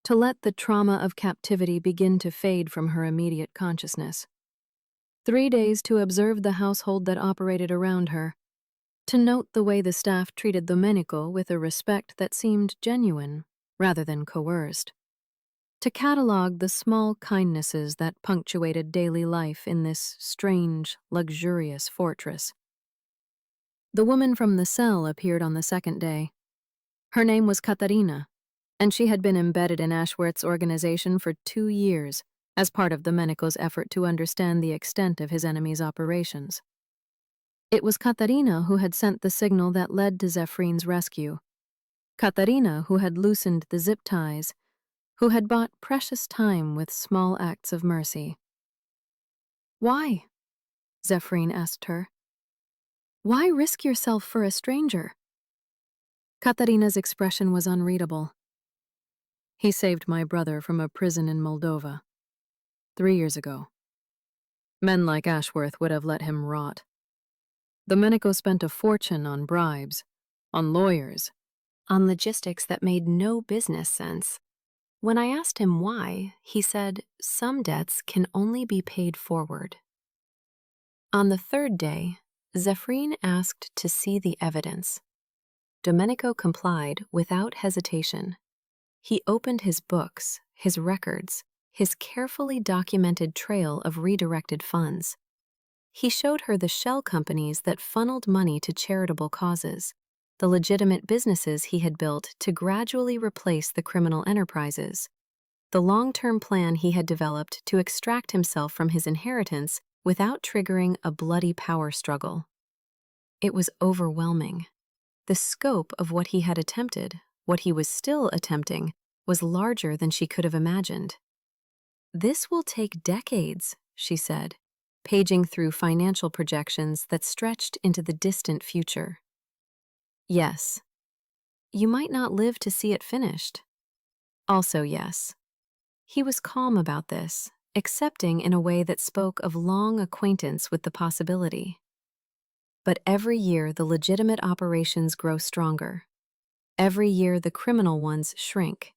Speaker 1: to let the trauma of captivity begin to fade from her immediate consciousness. 3 days to observe the household that operated around her, to note the way the staff treated Domenico with a respect that seemed genuine rather than coerced.
Speaker 2: to catalog the small kindnesses that punctuated daily life in this strange, luxurious fortress. The woman from the cell appeared on the second day. Her name was Katarina, and she had been embedded in Ashworth's organization for 2 years as part of Domenico's effort to understand the extent of his enemy's operations. It was Katarina who had sent the signal that led to Zephyrines' rescue. Katarina who had loosened the zip ties, who had bought precious time with small acts of mercy. "Why?" Zephyrine asked her. "Why risk yourself for a stranger?" Katarina's expression was unreadable. "He saved my brother from a prison in Moldova 3 years ago. Men like Ashworth would have let him rot. Domenico spent a fortune on bribes, on lawyers,
Speaker 1: On logistics that made no business sense. When I asked him why, he said, some debts can only be paid forward. On the third day, Zephyrine asked to see the evidence. Domenico complied without hesitation. He opened his books, his records, his carefully documented trail of redirected funds. He showed her the shell companies that funneled money to charitable causes, the legitimate businesses he had built to gradually replace the criminal enterprises, the long-term plan he had developed to extract himself from his inheritance without triggering a bloody power struggle. It was overwhelming. The scope of what he had attempted, what he was still attempting, was larger than she could have imagined. "This will take decades," she said, paging through financial projections that stretched into the distant future. "Yes. You might not live to see it finished." "Also yes." He was calm about this, accepting in a way that spoke of long acquaintance with the possibility. But every year the legitimate operations grow stronger. Every year the criminal ones shrink.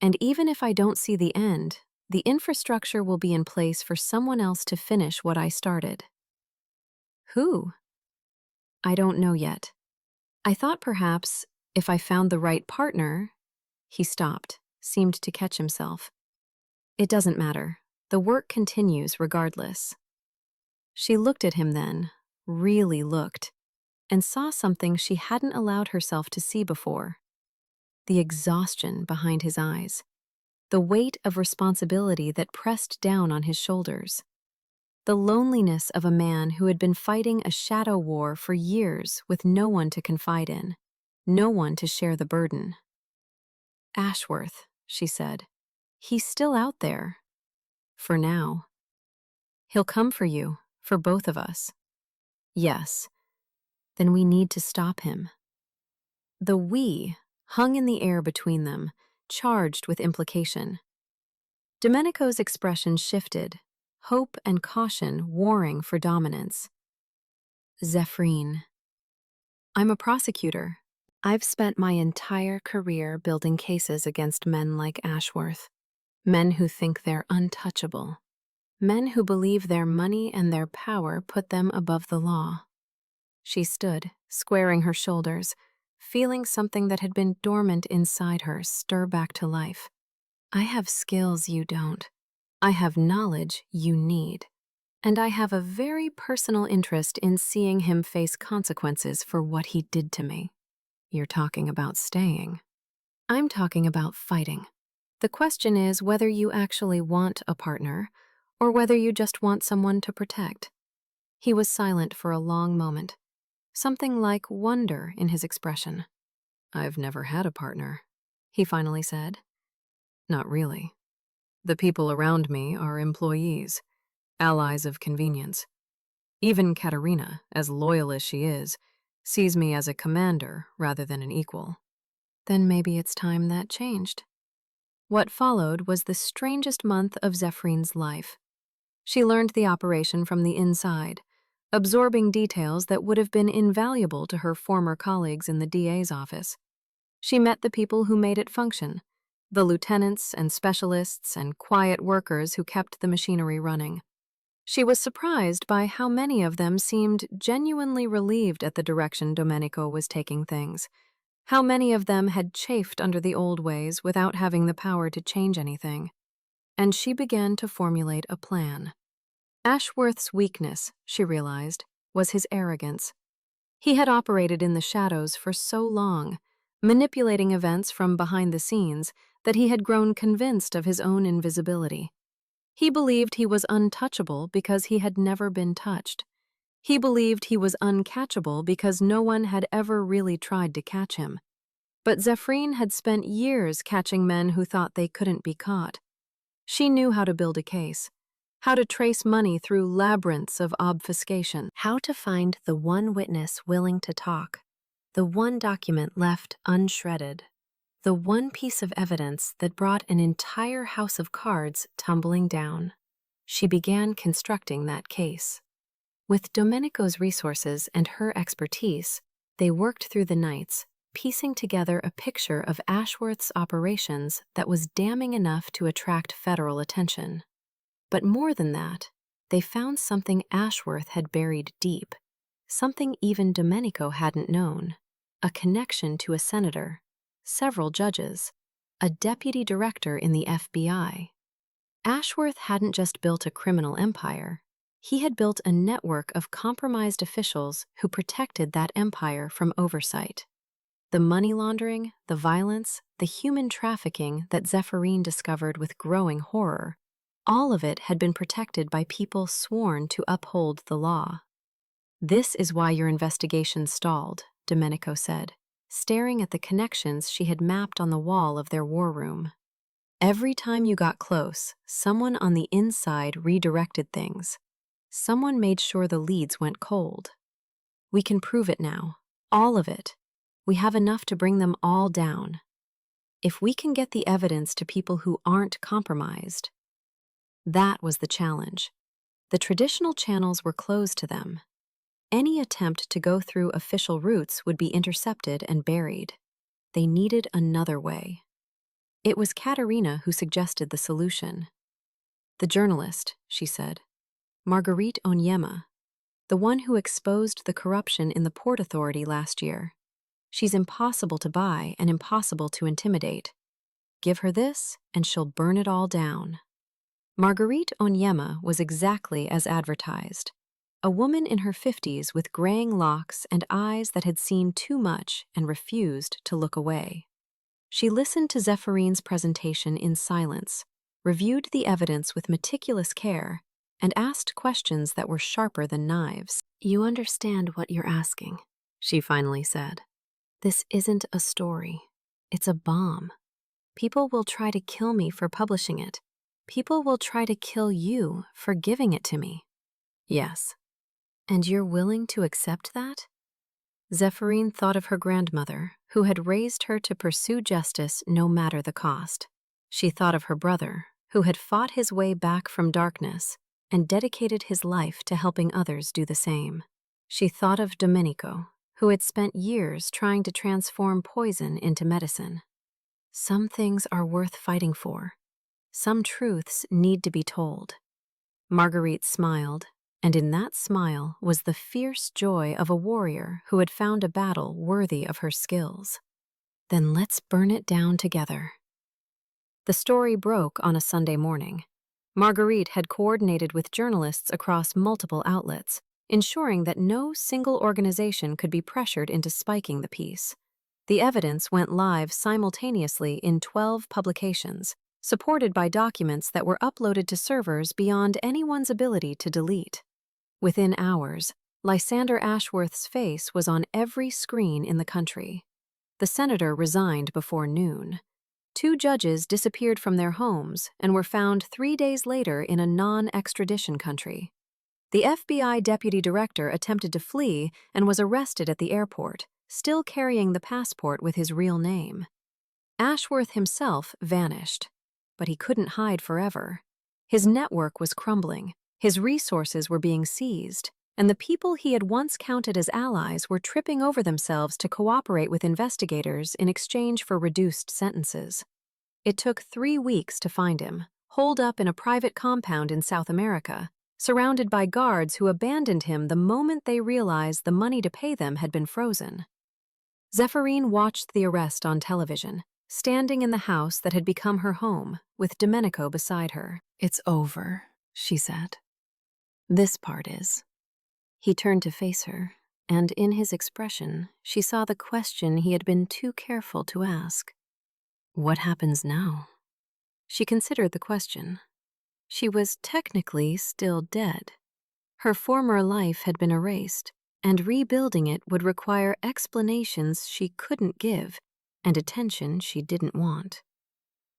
Speaker 1: And even if I don't see the end, the infrastructure will be in place for someone else to finish what I started. Who? I don't know yet. I thought perhaps, if I found the right partner. He stopped, seemed to catch himself. It doesn't matter. The work continues regardless. She looked at him then, really looked, and saw something she hadn't allowed herself to see before. The exhaustion behind his eyes. The weight of responsibility that pressed down on his shoulders. The loneliness of a man who had been fighting a shadow war for years with no one to confide in, no one to share the burden. "Ashworth," she said. "He's still out there. For now. He'll come for you, for both of us." "Yes. Then we need to stop him." The "we" hung in the air between them, charged with implication. Domenico's expression shifted, hope and caution warring for dominance. "Zephyrine. I'm a prosecutor. I've spent my entire career building cases against men like Ashworth. Men who think they're untouchable. Men who believe their money and their power put them above the law." She stood, squaring her shoulders, feeling something that had been dormant inside her stir back to life. "I have skills you don't. I have knowledge you need. And I have a very personal interest in seeing him face consequences for what he did to me." "You're talking about staying." "I'm talking about fighting. The question is whether you actually want a partner, or whether you just want someone to protect." He was silent for a long moment, something like wonder in his expression. "I've never had a partner," he finally said. "Not really. The people around me are employees, allies of convenience. Even Katerina, as loyal as she is, sees me as a commander rather than an equal." Then maybe it's time that changed. What followed was the strangest month of Zephyrines' life. She learned the operation from the inside, absorbing details that would have been invaluable to her former colleagues in the DA's office. She met the people who made it function, the lieutenants and specialists and quiet workers who kept the machinery running. She was surprised by how many of them seemed genuinely relieved at the direction Domenico was taking things.
Speaker 2: How many of them had chafed under the old ways without having the power to change anything? And she began to formulate a plan. Ashworth's weakness, she realized, was his arrogance. He had operated in the shadows for so long, manipulating events from behind the scenes, that he had grown convinced of his own invisibility. He believed he was untouchable because he had never been touched. He believed he was uncatchable because no one had ever really tried to catch him. But Zephyrine had spent years catching men who thought they couldn't be caught. She knew how to build a case, how to trace money through labyrinths of obfuscation, how to find the one witness willing to talk, the one document left unshredded, the one piece of evidence that brought an entire house of cards tumbling down. She began constructing that case. With Domenico's resources and her expertise, they worked through the nights, piecing together a picture of Ashworth's operations that was damning enough to attract federal attention. But more than that, they found something Ashworth had buried deep, something even Domenico hadn't known, a connection to a senator, several judges, a deputy director in the FBI. Ashworth hadn't just built a criminal empire, he had built a network of compromised officials who protected that empire from oversight. The money laundering, the violence, the human trafficking that Zephyrine discovered with growing horror, all of it had been protected by people sworn to uphold the law. "This is why your investigation stalled," Domenico said, staring at the connections she had mapped on the wall of their war room. "Every time you got close, someone on the inside redirected things. Someone made sure the leads went cold. We can prove it now, all of it. We have enough to bring them all down. If we can get the evidence to people who aren't compromised." That was the challenge. The traditional channels were closed to them. Any attempt to go through official routes would be intercepted and buried. They needed another way. It was Katerina who suggested the solution. "The journalist," she said. "Marguerite Onyema, the one who exposed the corruption in the Port Authority last year. She's impossible to buy and impossible to intimidate. Give her this, and she'll burn it all down." Marguerite Onyema was exactly as advertised. A woman in her 50s with graying locks and eyes that had seen too much and refused to look away. She listened to Zephyrine's presentation in silence, reviewed the evidence with meticulous care, and asked questions that were sharper than knives. "You understand what you're asking," she finally said. "This isn't a story. It's a bomb. People will try to kill me for publishing it. People will try to kill you for giving it to me." "Yes." "And you're willing to accept that?" Zephyrine thought of her grandmother, who had raised her to pursue justice no matter the cost. She thought of her brother, who had fought his way back from darkness and dedicated his life to helping others do the same. She thought of Domenico, who had spent years trying to transform poison into medicine. Some things are worth fighting for. Some truths need to be told. Marguerite smiled, and in that smile was the fierce joy of a warrior who had found a battle worthy of her skills. "Then let's burn it down together." The story broke on a Sunday morning. Marguerite had coordinated with journalists across multiple outlets, ensuring that no single organization could be pressured into spiking the piece. The evidence went live simultaneously in 12 publications, supported by documents that were uploaded to servers beyond anyone's ability to delete. Within hours, Lysander Ashworth's face was on every screen in the country. The senator resigned before noon. 2 judges disappeared from their homes and were found 3 days later in a non-extradition country. The FBI deputy director attempted to flee and was arrested at the airport, still carrying the passport with his real name. Ashworth himself vanished, but he couldn't hide forever. His network was crumbling, his resources were being seized, and the people he had once counted as allies were tripping over themselves to cooperate with investigators in exchange for reduced sentences. It took 3 weeks to find him, holed up in a private compound in South America, surrounded by guards who abandoned him the moment they realized the money to pay them had been frozen.
Speaker 1: Zephyrine watched the arrest on television, standing in the house that had become her home, with Domenico beside her. "It's over," she said. "This part is." He turned to face her, and in his expression, she saw the question he had been too careful to ask. "What happens now?" She considered the question. She was technically still dead. Her former life had been erased, and rebuilding it would require explanations she couldn't give and attention she didn't want.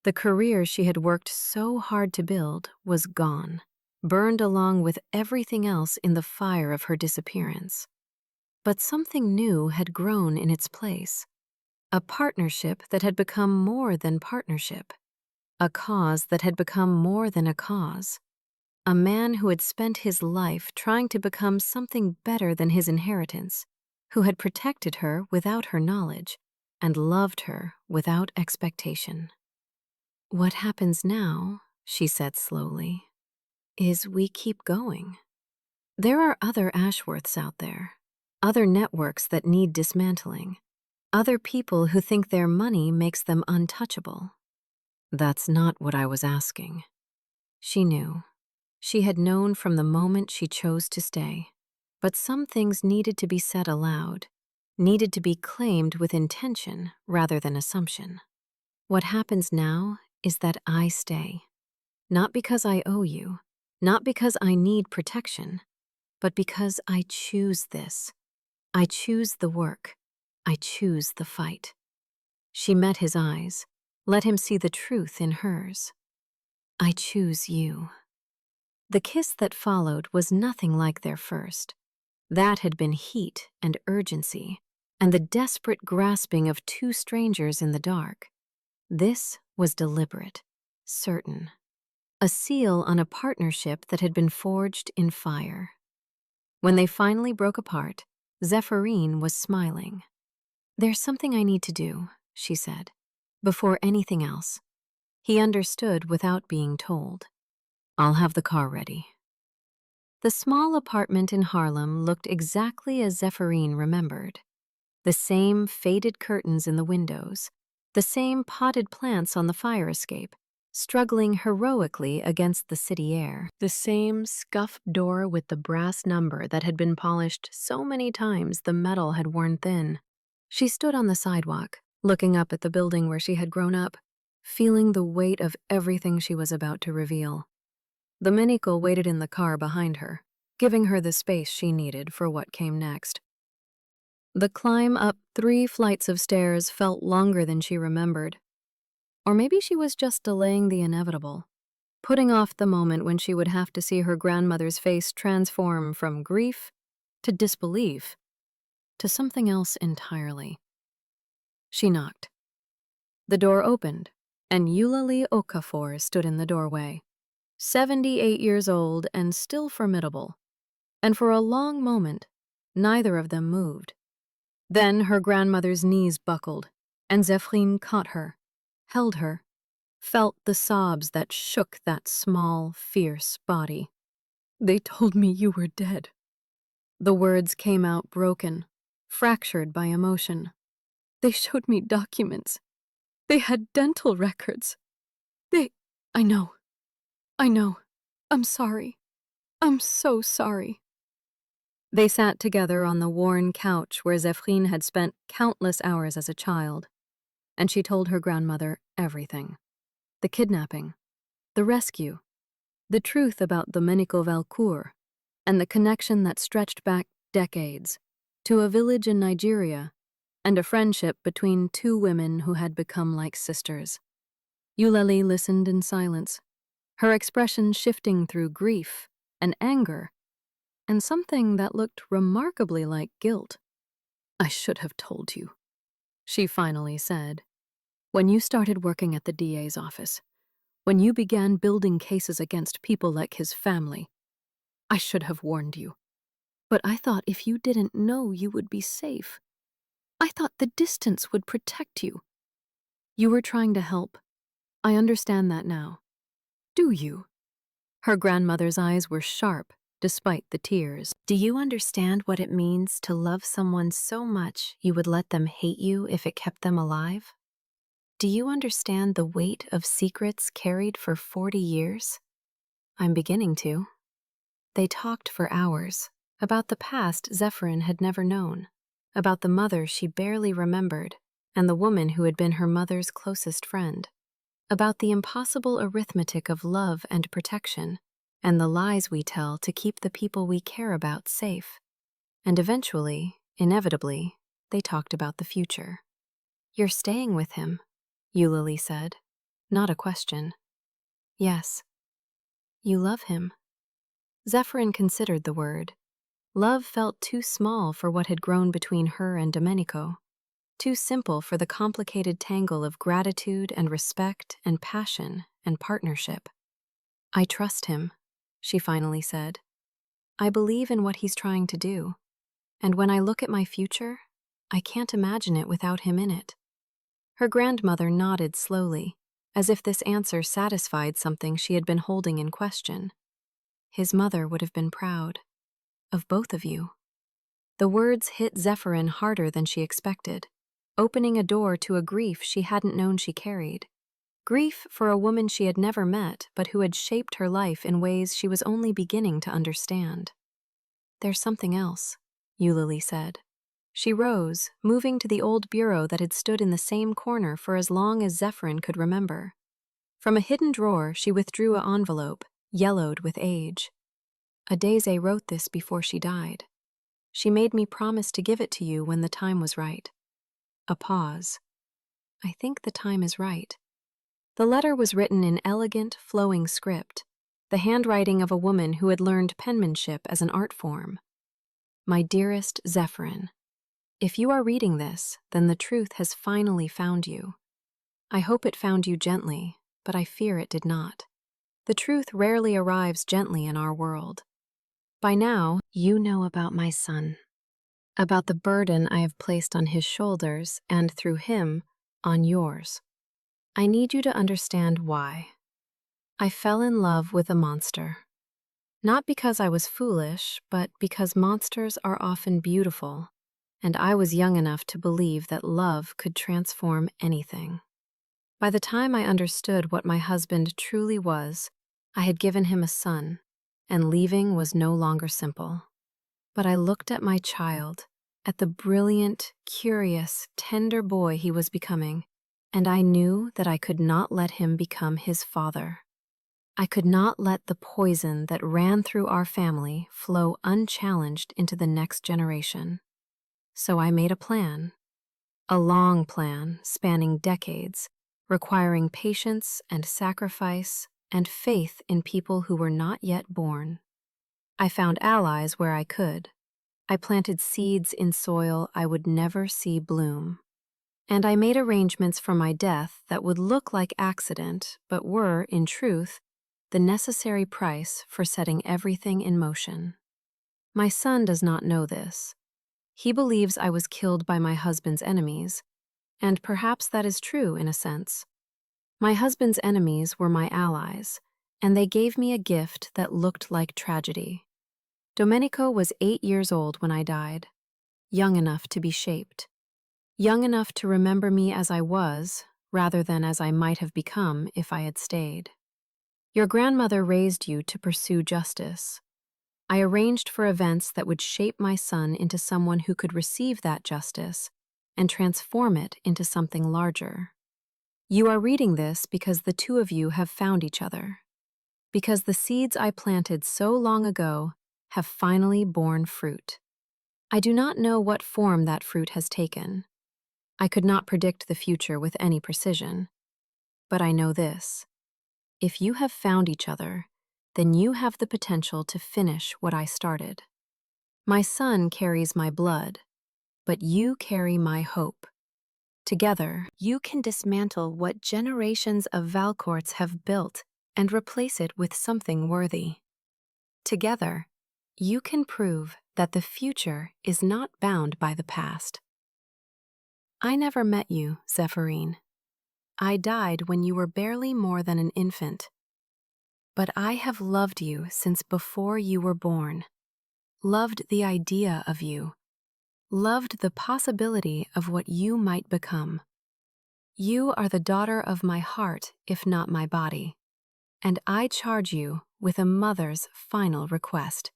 Speaker 1: The career she had worked so hard to build was gone, burned along with everything else in the fire of her disappearance. But something new had grown in its place, a partnership that had become more than partnership, a cause that had become more than a cause. A man who had spent his life trying to become something better than his inheritance, who had protected her without her knowledge and loved her without expectation. "What happens now," she said slowly, "is we keep going. There are other Ashworths out there, other networks that need dismantling, other people who think their money makes them untouchable." That's not what I was asking. She knew. She had known from the moment she chose to stay. But some things needed to be said aloud, needed to be claimed with intention rather than assumption. What happens now is that I stay. Not because I owe you, not because I need protection, but because I choose this. I choose the work. I choose the fight. She met his eyes, let him see the truth in hers. "I choose you." The kiss that followed was nothing like their first. That had been heat and urgency, and the desperate grasping of two strangers in the dark. This was deliberate, certain. A seal on a partnership that had been forged in fire. When they finally broke apart, Zephyrine was smiling. "There's something I need to do," she said, "before anything else." He understood without being told. "I'll have the car ready." The small apartment in Harlem looked exactly as Zephyrine remembered. The same faded curtains in the windows, the same potted plants on the fire escape, struggling heroically against the city air, the same scuffed door with the brass number that had been polished so many times the metal had worn thin. She stood on the sidewalk, looking up at the building where she had grown up, feeling the weight of everything she was about to reveal. Domenico waited in the car behind her, giving her the space she needed for what came next. The climb up 3 flights of stairs felt longer than she remembered. Or maybe she was just delaying the inevitable, putting off the moment when she would have to see her grandmother's face transform from grief to disbelief to something else entirely. She knocked. The door opened, and Eulalie Okafor stood in the doorway, 78 years old and still formidable. And for a long moment, neither of them moved. Then her grandmother's knees buckled, and Zephyrine caught her, held her, felt the sobs that shook that small, fierce body. "They told me you were dead." The words came out broken, fractured by emotion. "They showed me documents. They had dental records. I know. I'm sorry. I'm so sorry." They sat together on the worn couch where Zephyrine had spent countless hours as a child, and she told her grandmother everything. The kidnapping, the rescue, the truth about Domenico Valcour, and the connection that stretched back decades to a village in Nigeria and a friendship between two women who had become like sisters. Eulalie listened in silence, her expression shifting through grief and anger and something that looked remarkably like guilt. "I should have told you," she finally said. "When you started working at the DA's office, when you began building cases against people like his family, I should have warned you. But I thought if you didn't know, you would be safe. I thought the distance would protect you. You were trying to help. I understand that now. Do you?" Her grandmother's eyes were sharp
Speaker 2: despite the tears.
Speaker 1: Do you understand what it means to love someone so much you would let them hate you if it kept them alive? Do you understand the weight of secrets carried for 40 years? I'm beginning to. They talked for hours about the past Zephyrine had never known, about the mother she barely remembered, and the woman who had been her mother's closest friend, about the impossible arithmetic of love and protection, and the lies we tell to keep the people we care about safe. And eventually, inevitably, they talked about the future. "You're staying with him," Eulalie said. Not a question. "Yes." "You love him." Zephyrine considered the word. Love felt too small for what had grown between her and Domenico, too simple for the complicated tangle of gratitude and respect and passion and partnership. "I trust him," she finally said. "I believe in what he's trying to do, and when I look at my future, I can't imagine it without him in it." Her grandmother nodded slowly, as if this answer satisfied something she had been holding in question. His mother would have been proud. Of both of you. The words hit Zephyrine harder than she expected, opening a door to a grief she hadn't known she carried. Grief for a woman she had never met but who had shaped her life in ways she was only beginning to understand. "There's something else," Eulalie said. She rose, moving to the old bureau that had stood in the same corner for as long as Zephyrine could remember. From a hidden drawer, she withdrew an envelope, yellowed with age. "Adeze wrote this before she died. She made me promise to give it to you when the time was right." A pause. "I think the time is right." The letter was written in elegant, flowing script, the handwriting of a woman who had learned penmanship as an art form. "My dearest Zephyrine, if you are reading this, then the truth has finally found you. I hope it found you gently, but I fear it did not. The truth rarely arrives gently in our world. By now, you know about my son, about the burden I have placed on his shoulders and, through him, on yours. I need you to understand why. I fell in love with a monster. Not because I was foolish, but because monsters are often beautiful, and I was young enough to believe that love could transform anything. By the time I understood what my husband truly was, I had given him a son, and leaving was no longer simple. But I looked at my child, at the brilliant, curious, tender boy he was becoming, and I knew that I could not let him become his father. I could not let the poison that ran through our family flow unchallenged into the next generation. So I made a long plan spanning decades, requiring patience and sacrifice and faith in people who were not yet born. I found allies where I could. I planted seeds in soil I would never see bloom. And I made arrangements for my death that would look like accident, but were, in truth, the necessary price for setting everything in motion. My son does not know this. He believes I was killed by my husband's enemies, and perhaps that is true in a sense. My husband's enemies were my allies, and they gave me a gift that looked like tragedy. Domenico was 8 years old when I died, young enough to be shaped, young enough to remember me as I was, rather than as I might have become if I had stayed. Your grandmother raised you to pursue justice. I arranged for events that would shape my son into someone who could receive that justice and transform it into something larger. You are reading this because the two of you have found each other, because the seeds I planted so long ago have finally borne fruit. I do not know what form that fruit has taken. I could not predict the future with any precision, but I know this. If you have found each other, then you have the potential to finish what I started. My son carries my blood, but you carry my hope. Together, you can dismantle what generations of Valcourts have built and replace it with something worthy. Together, you can prove that the future is not bound by the past. I never met you, Zephyrine. I died when you were barely more than an infant. but I have loved you since before you were born, loved the idea of you, loved the possibility of what you might become. You are the daughter of my heart, if not my body, and I charge you with a mother's final request.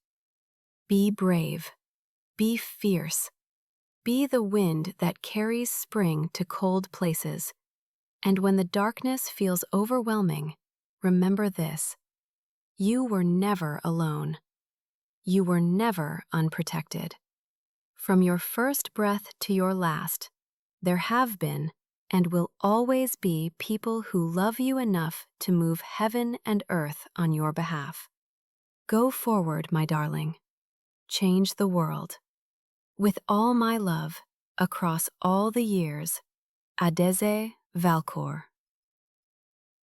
Speaker 1: Be brave, be fierce, be the wind that carries spring to cold places, and when the darkness feels overwhelming, remember this: you were never alone. You were never unprotected. From your first breath to your last, there have been and will always be people who love you enough to move heaven and earth on your behalf. Go forward, my darling. Change the world. With all my love, across all the years, Adeze Valcour.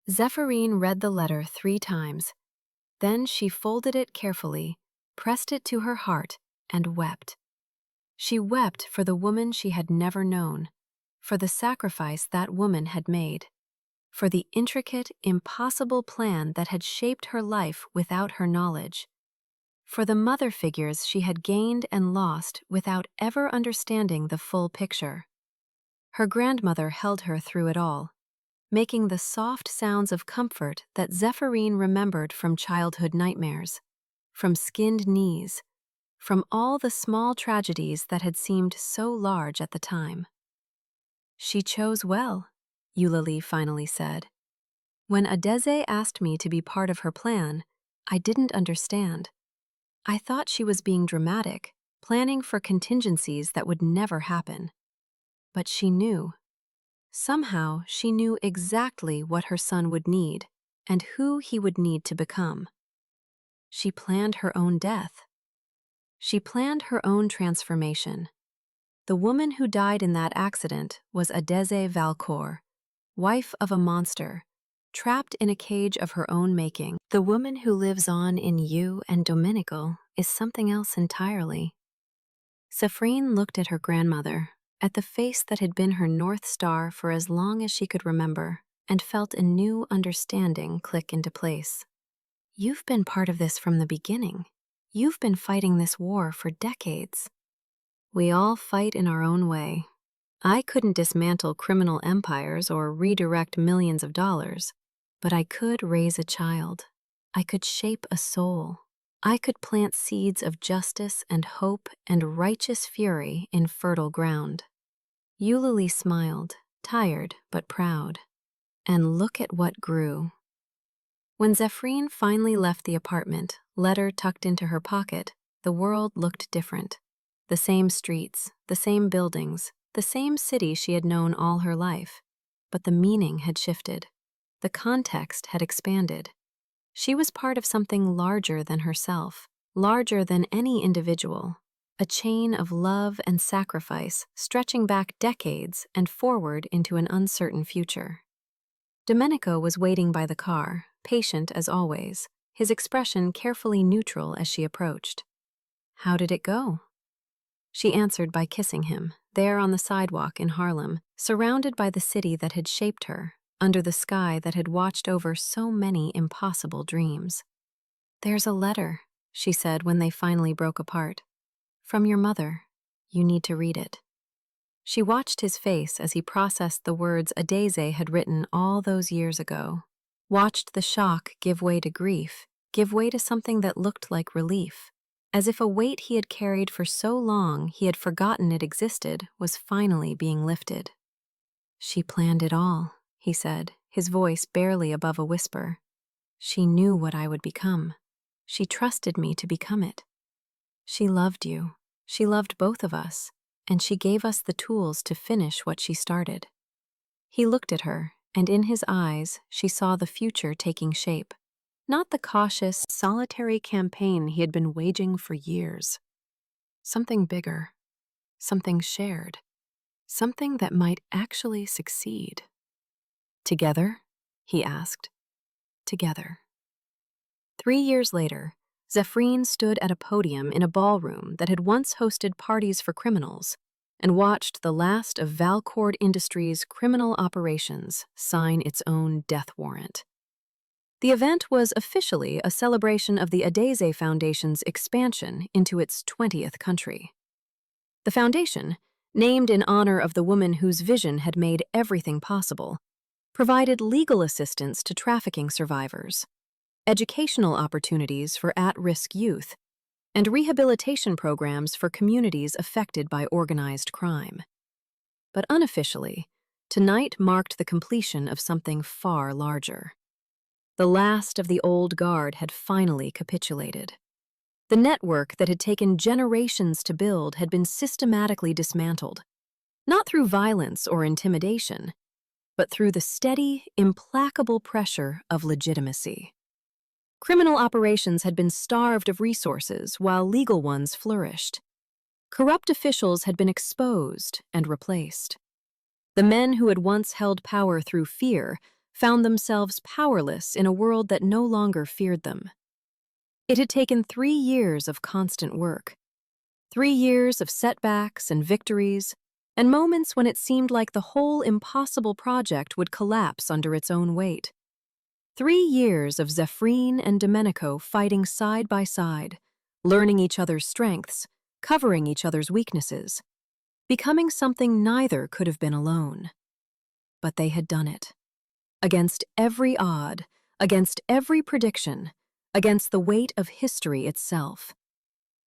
Speaker 1: Zephyrine read the letter 3 times. Then she folded it carefully, pressed it to her heart, and wept. She wept for the woman she had never known, for the sacrifice that woman had made, for the intricate, impossible plan that had shaped her life without her knowledge, for the mother figures she had gained and lost without ever understanding the full picture. Her grandmother held her through it all, making the soft sounds of comfort that Zephyrine remembered from childhood nightmares, from skinned knees, from all the small tragedies that had seemed so large at the time. She chose well, Eulalie finally said. When Adeze asked me to be part of her plan, I didn't understand. I thought she was being dramatic, planning for contingencies that would never happen. But she knew. Somehow, she knew exactly what her son would need and who he would need to become. She planned her own death. She planned her own transformation. The woman who died in that accident was Adeze Valcour, wife of a monster, trapped in a cage of her own making. The woman who lives on in you and Domenico is something else entirely. Zephyrine looked at her grandmother, at the face that had been her North Star for as long as she could remember, and felt a new understanding click into place. You've been part of this from the beginning. You've been fighting this war for decades. We all fight in our own way. I couldn't dismantle criminal empires or redirect millions of dollars, but I could raise a child. I could shape a soul. I could plant seeds of justice and hope and righteous fury in fertile ground. Eulalie smiled, tired but proud. And look at what grew. When Zephyrine finally left the apartment, letter tucked into her pocket, the world looked different. The same streets, the same buildings, the same city she had known all her life. But the meaning had shifted. The context had expanded. She was part of something larger than herself, larger than any individual, a chain of love and sacrifice stretching back decades and forward into an uncertain future. Domenico was waiting by the car, patient as always, his expression carefully neutral as she approached. How did it go? She answered by kissing him, there on the sidewalk in Harlem, surrounded by the city that had shaped her, under the sky that had watched over so many impossible dreams. There's a letter, she said when they finally broke apart. From your mother. You need to read it. She watched his face as he processed the words Adeze had written all those years ago, watched the shock give way to grief, give way to something that looked like relief, as if a weight he had carried for so long he had forgotten it existed was finally being lifted. She planned it all, he said, his voice barely above a whisper. She knew what I would become. She trusted me to become it. She loved you. She loved both of us, and she gave us the tools to finish what she started. He looked at her, and in his eyes she saw the future taking shape, not the cautious, solitary campaign he had been waging for years. Something bigger, something shared, something that might actually succeed. Together? He asked. Together. 3 years later, Zephyrine stood at a podium in a ballroom that had once hosted parties for criminals and watched the last of Valcourt Industries' criminal operations sign its own death warrant.
Speaker 2: The event was officially a celebration of the Adese Foundation's expansion into its 20th country. The foundation, named in honor of the woman whose vision had made everything possible, provided legal assistance to trafficking survivors, educational opportunities for at-risk youth, and rehabilitation programs for communities affected by organized crime. But unofficially, tonight marked the completion of something far larger. The last of the old guard had finally capitulated. The network that had taken generations to build had been systematically dismantled, not through violence or intimidation, but through the steady, implacable pressure of legitimacy. Criminal operations had been starved of resources while legal ones flourished. Corrupt officials had been exposed and replaced. The men who had once held power through fear found themselves powerless in a world that no longer feared them. It had taken 3 years of constant work, 3 years of setbacks and victories, and moments when it seemed like the whole impossible project would collapse under its own weight. 3 years of Zephyrine and Domenico fighting side by side, learning each other's strengths, covering each other's weaknesses, becoming something neither could have been alone. But they had done it. Against every odd, against every prediction, against the weight of history itself.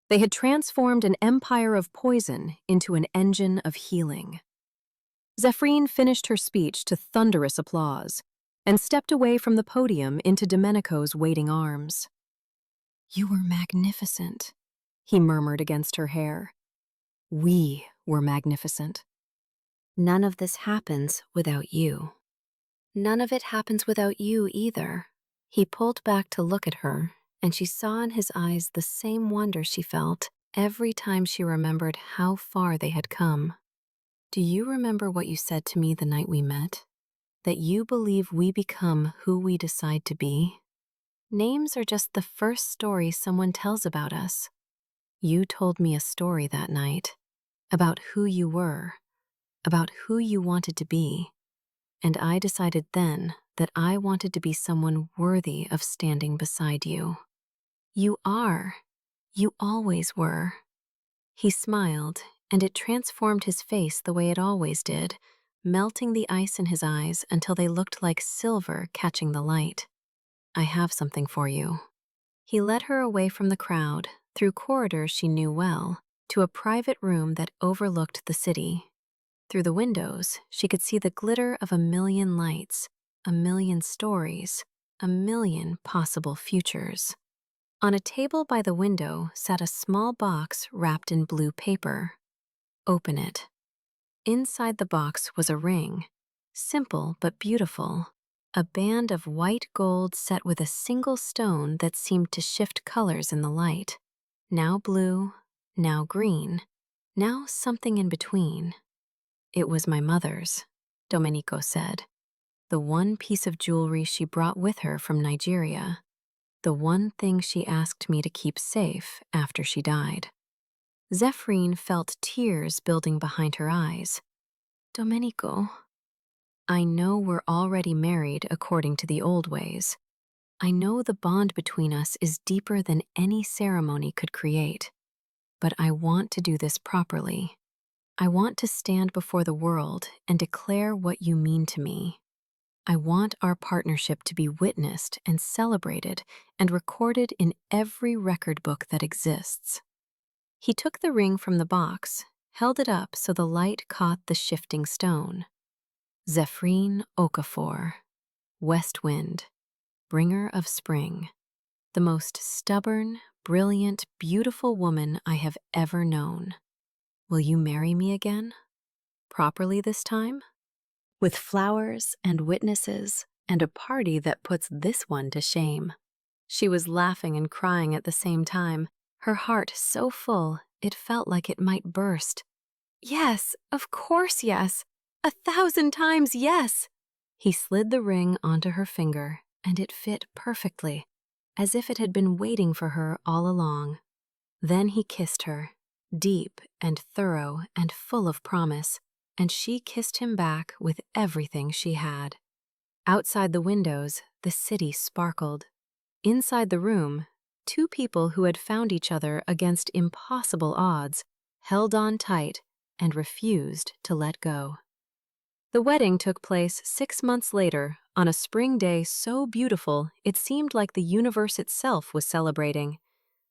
Speaker 2: They had transformed an empire of poison into an engine of healing. Zephyrine finished her speech to thunderous applause and stepped away from the podium into Domenico's waiting arms. "You were magnificent," he murmured against her hair. "We were magnificent."
Speaker 1: None of this happens without you. None of it happens without you either. He pulled back to look at her, and she saw in his eyes the same wonder she felt every time she remembered how far they had come. "Do you remember what you said to me the night we met? That you believe we become who we decide to be? Names are just the first story someone tells about us. You told me a story that night, about who you were, about who you wanted to be, and I decided then that I wanted to be someone worthy of standing beside you. You are. You always were." He smiled, and it transformed his face the way it always did, melting the ice in his eyes until they looked like silver catching the light. "I have something for you." He led her away from the crowd, through corridors she knew well, to a private room that overlooked the city. Through the windows, she could see the glitter of a million lights, a million stories, a million possible futures. On a table by the window sat a small box wrapped in blue paper. "Open it." Inside the box was a ring, simple but beautiful, a band of white gold set with a single stone that seemed to shift colors in the light. Now blue, now green, now something in between. "It was my mother's," Domenico said. "The one piece of jewelry she brought with her from Nigeria. The one thing she asked me to keep safe after she died." Zephyrine felt tears building behind her eyes. "Domenico, I know we're already married according to the old ways. I know the bond between us is deeper than any ceremony could create. But I want to do this properly. I want to stand before the world and declare what you mean to me. I want our partnership to be witnessed and celebrated and recorded in every record book that exists." He took the ring from the box, held it up so the light caught the shifting stone. "Zephyrine Okafor, West Wind, bringer of spring, the most stubborn, brilliant, beautiful woman I have ever known. Will you marry me again? Properly this time? With flowers and witnesses and a party that puts this one to shame." She was laughing and crying at the same time, her heart so full it felt like it might burst. "Yes, of course yes. 1,000 times yes." He slid the ring onto her finger, and it fit perfectly, as if it had been waiting for her all along. Then he kissed her, deep and thorough and full of promise, and she kissed him back with everything she had. Outside the windows, the city sparkled. Inside the room, two people who had found each other against impossible odds held on tight and refused to let go. The wedding took place 6 months later on a spring day so beautiful it seemed like the universe itself was celebrating.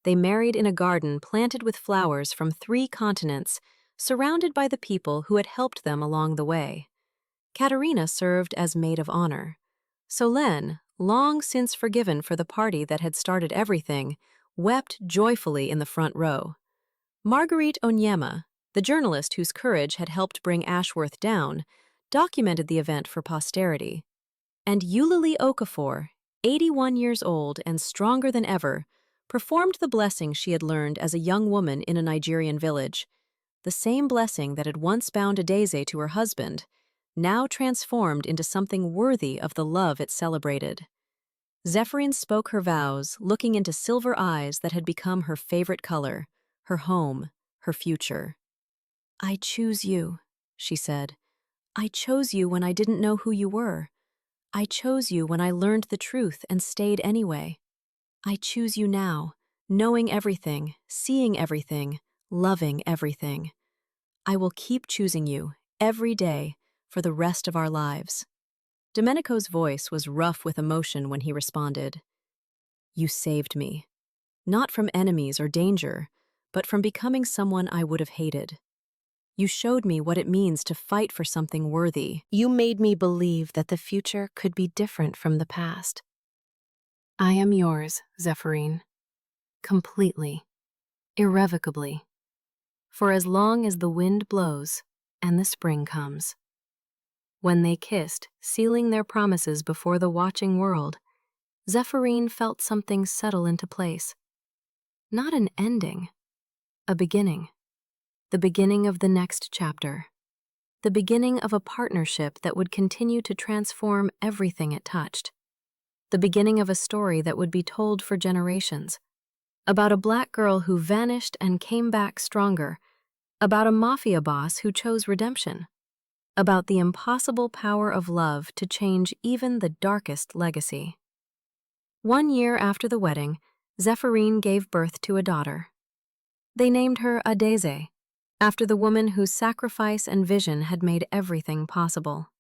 Speaker 1: They married in a garden planted with flowers from 3 continents, surrounded by the people who had helped them along the way. Katerina served as maid of honor. Solène, long since forgiven for the party that had started everything, wept joyfully in the front row. Marguerite Onyema, the journalist whose courage had helped bring Ashworth down, documented the event for posterity. And Eulalie Okafor, 81 years old and stronger than ever, performed the blessing she had learned as a young woman in a Nigerian village. The same blessing that had once bound Adeze to her husband, now transformed into something worthy of the love it celebrated. Zephyrine spoke her vows, looking into silver eyes that had become her favorite color, her home, her future. "I choose you," she said. "I chose you when I didn't know who you were. I chose you when I learned the truth and stayed anyway. I choose you now, knowing everything, seeing everything, loving everything. I will keep choosing you, every day, for the rest of our lives." Domenico's voice was rough with emotion when he responded, "You saved me, not from enemies or danger, but from becoming someone I would have hated. You showed me what it means to fight for something worthy. You made me believe that the future could be different from the past." "I am yours, Zephyrine. Completely. Irrevocably. For as long as the wind blows and the spring comes." When they kissed, sealing their promises before the watching world, Zephyrine felt something settle into place. Not an ending, a beginning. The beginning of the next chapter. The beginning of a partnership that would continue to transform everything it touched. The beginning of a story that would be told for generations. About a black girl who vanished and came back stronger. About a mafia boss who chose redemption. About the impossible power of love to change even the darkest legacy. 1 year after the wedding, Zephyrine gave birth to a daughter. They named her Adeze, after the woman whose sacrifice and vision had made everything possible.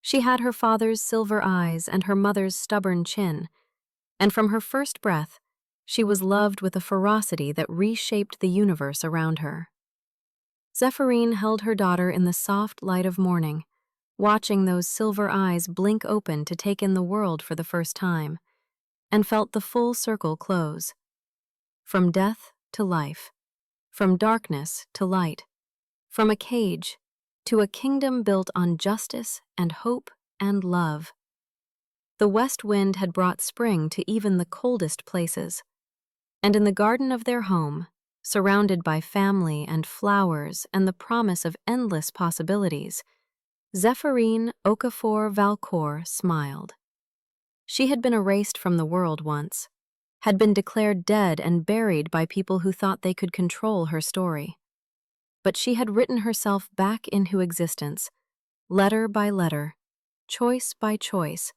Speaker 1: She had her father's silver eyes and her mother's stubborn chin, and from her first breath, she was loved with a ferocity that reshaped the universe around her. Zephyrine held her daughter in the soft light of morning, watching those silver eyes blink open to take in the world for the first time, and felt the full circle close. From death to life, from darkness to light, from a cage to a kingdom built on justice and hope and love. The west wind had brought spring to even the coldest places, and in the garden of their home, surrounded by family and flowers and the promise of endless possibilities, Zephyrine Okafor Valcour smiled. She had been erased from the world once, had been declared dead and buried by people who thought they could control her story. But she had written herself back into existence, letter by letter, choice by choice,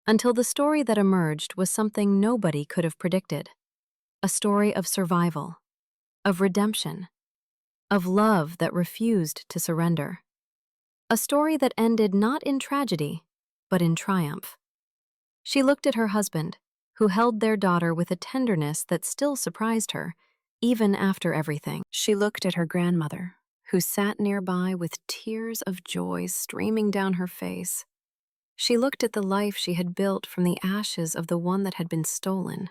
Speaker 1: until the story that emerged was something nobody could have predicted. A story of survival, of redemption, of love that refused to surrender. A story that ended not in tragedy, but in triumph. She looked at her husband, who held their daughter with a tenderness that still surprised her, even after everything. She looked at her grandmother, who sat nearby with tears of joy streaming down her face. She looked at the life she had built from the ashes of the one that had been stolen,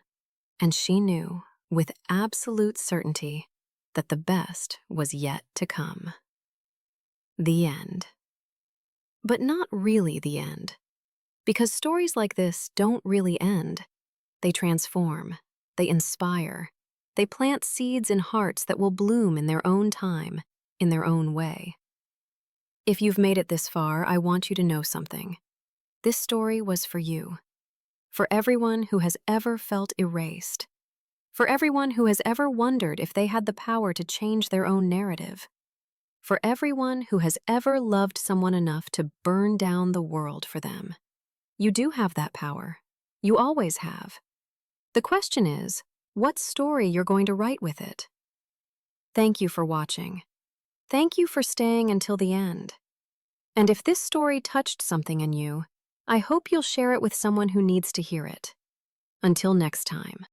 Speaker 1: and she knew, with absolute certainty, that the best was yet to come. The end. But not really the end, because stories like this don't really end. They transform, they inspire, they plant seeds in hearts that will bloom in their own time, in their own way. If you've made it this far, I want you to know something. This story was for you, for everyone who has ever felt erased, for everyone who has ever wondered if they had the power to change their own narrative, for everyone who has ever loved someone enough to burn down the world for them. You do have that power. You always have. The question is, what story you're going to write with it? Thank you for watching. Thank you for staying until the end. And if this story touched something in you, I hope you'll share it with someone who needs to hear it. Until next time.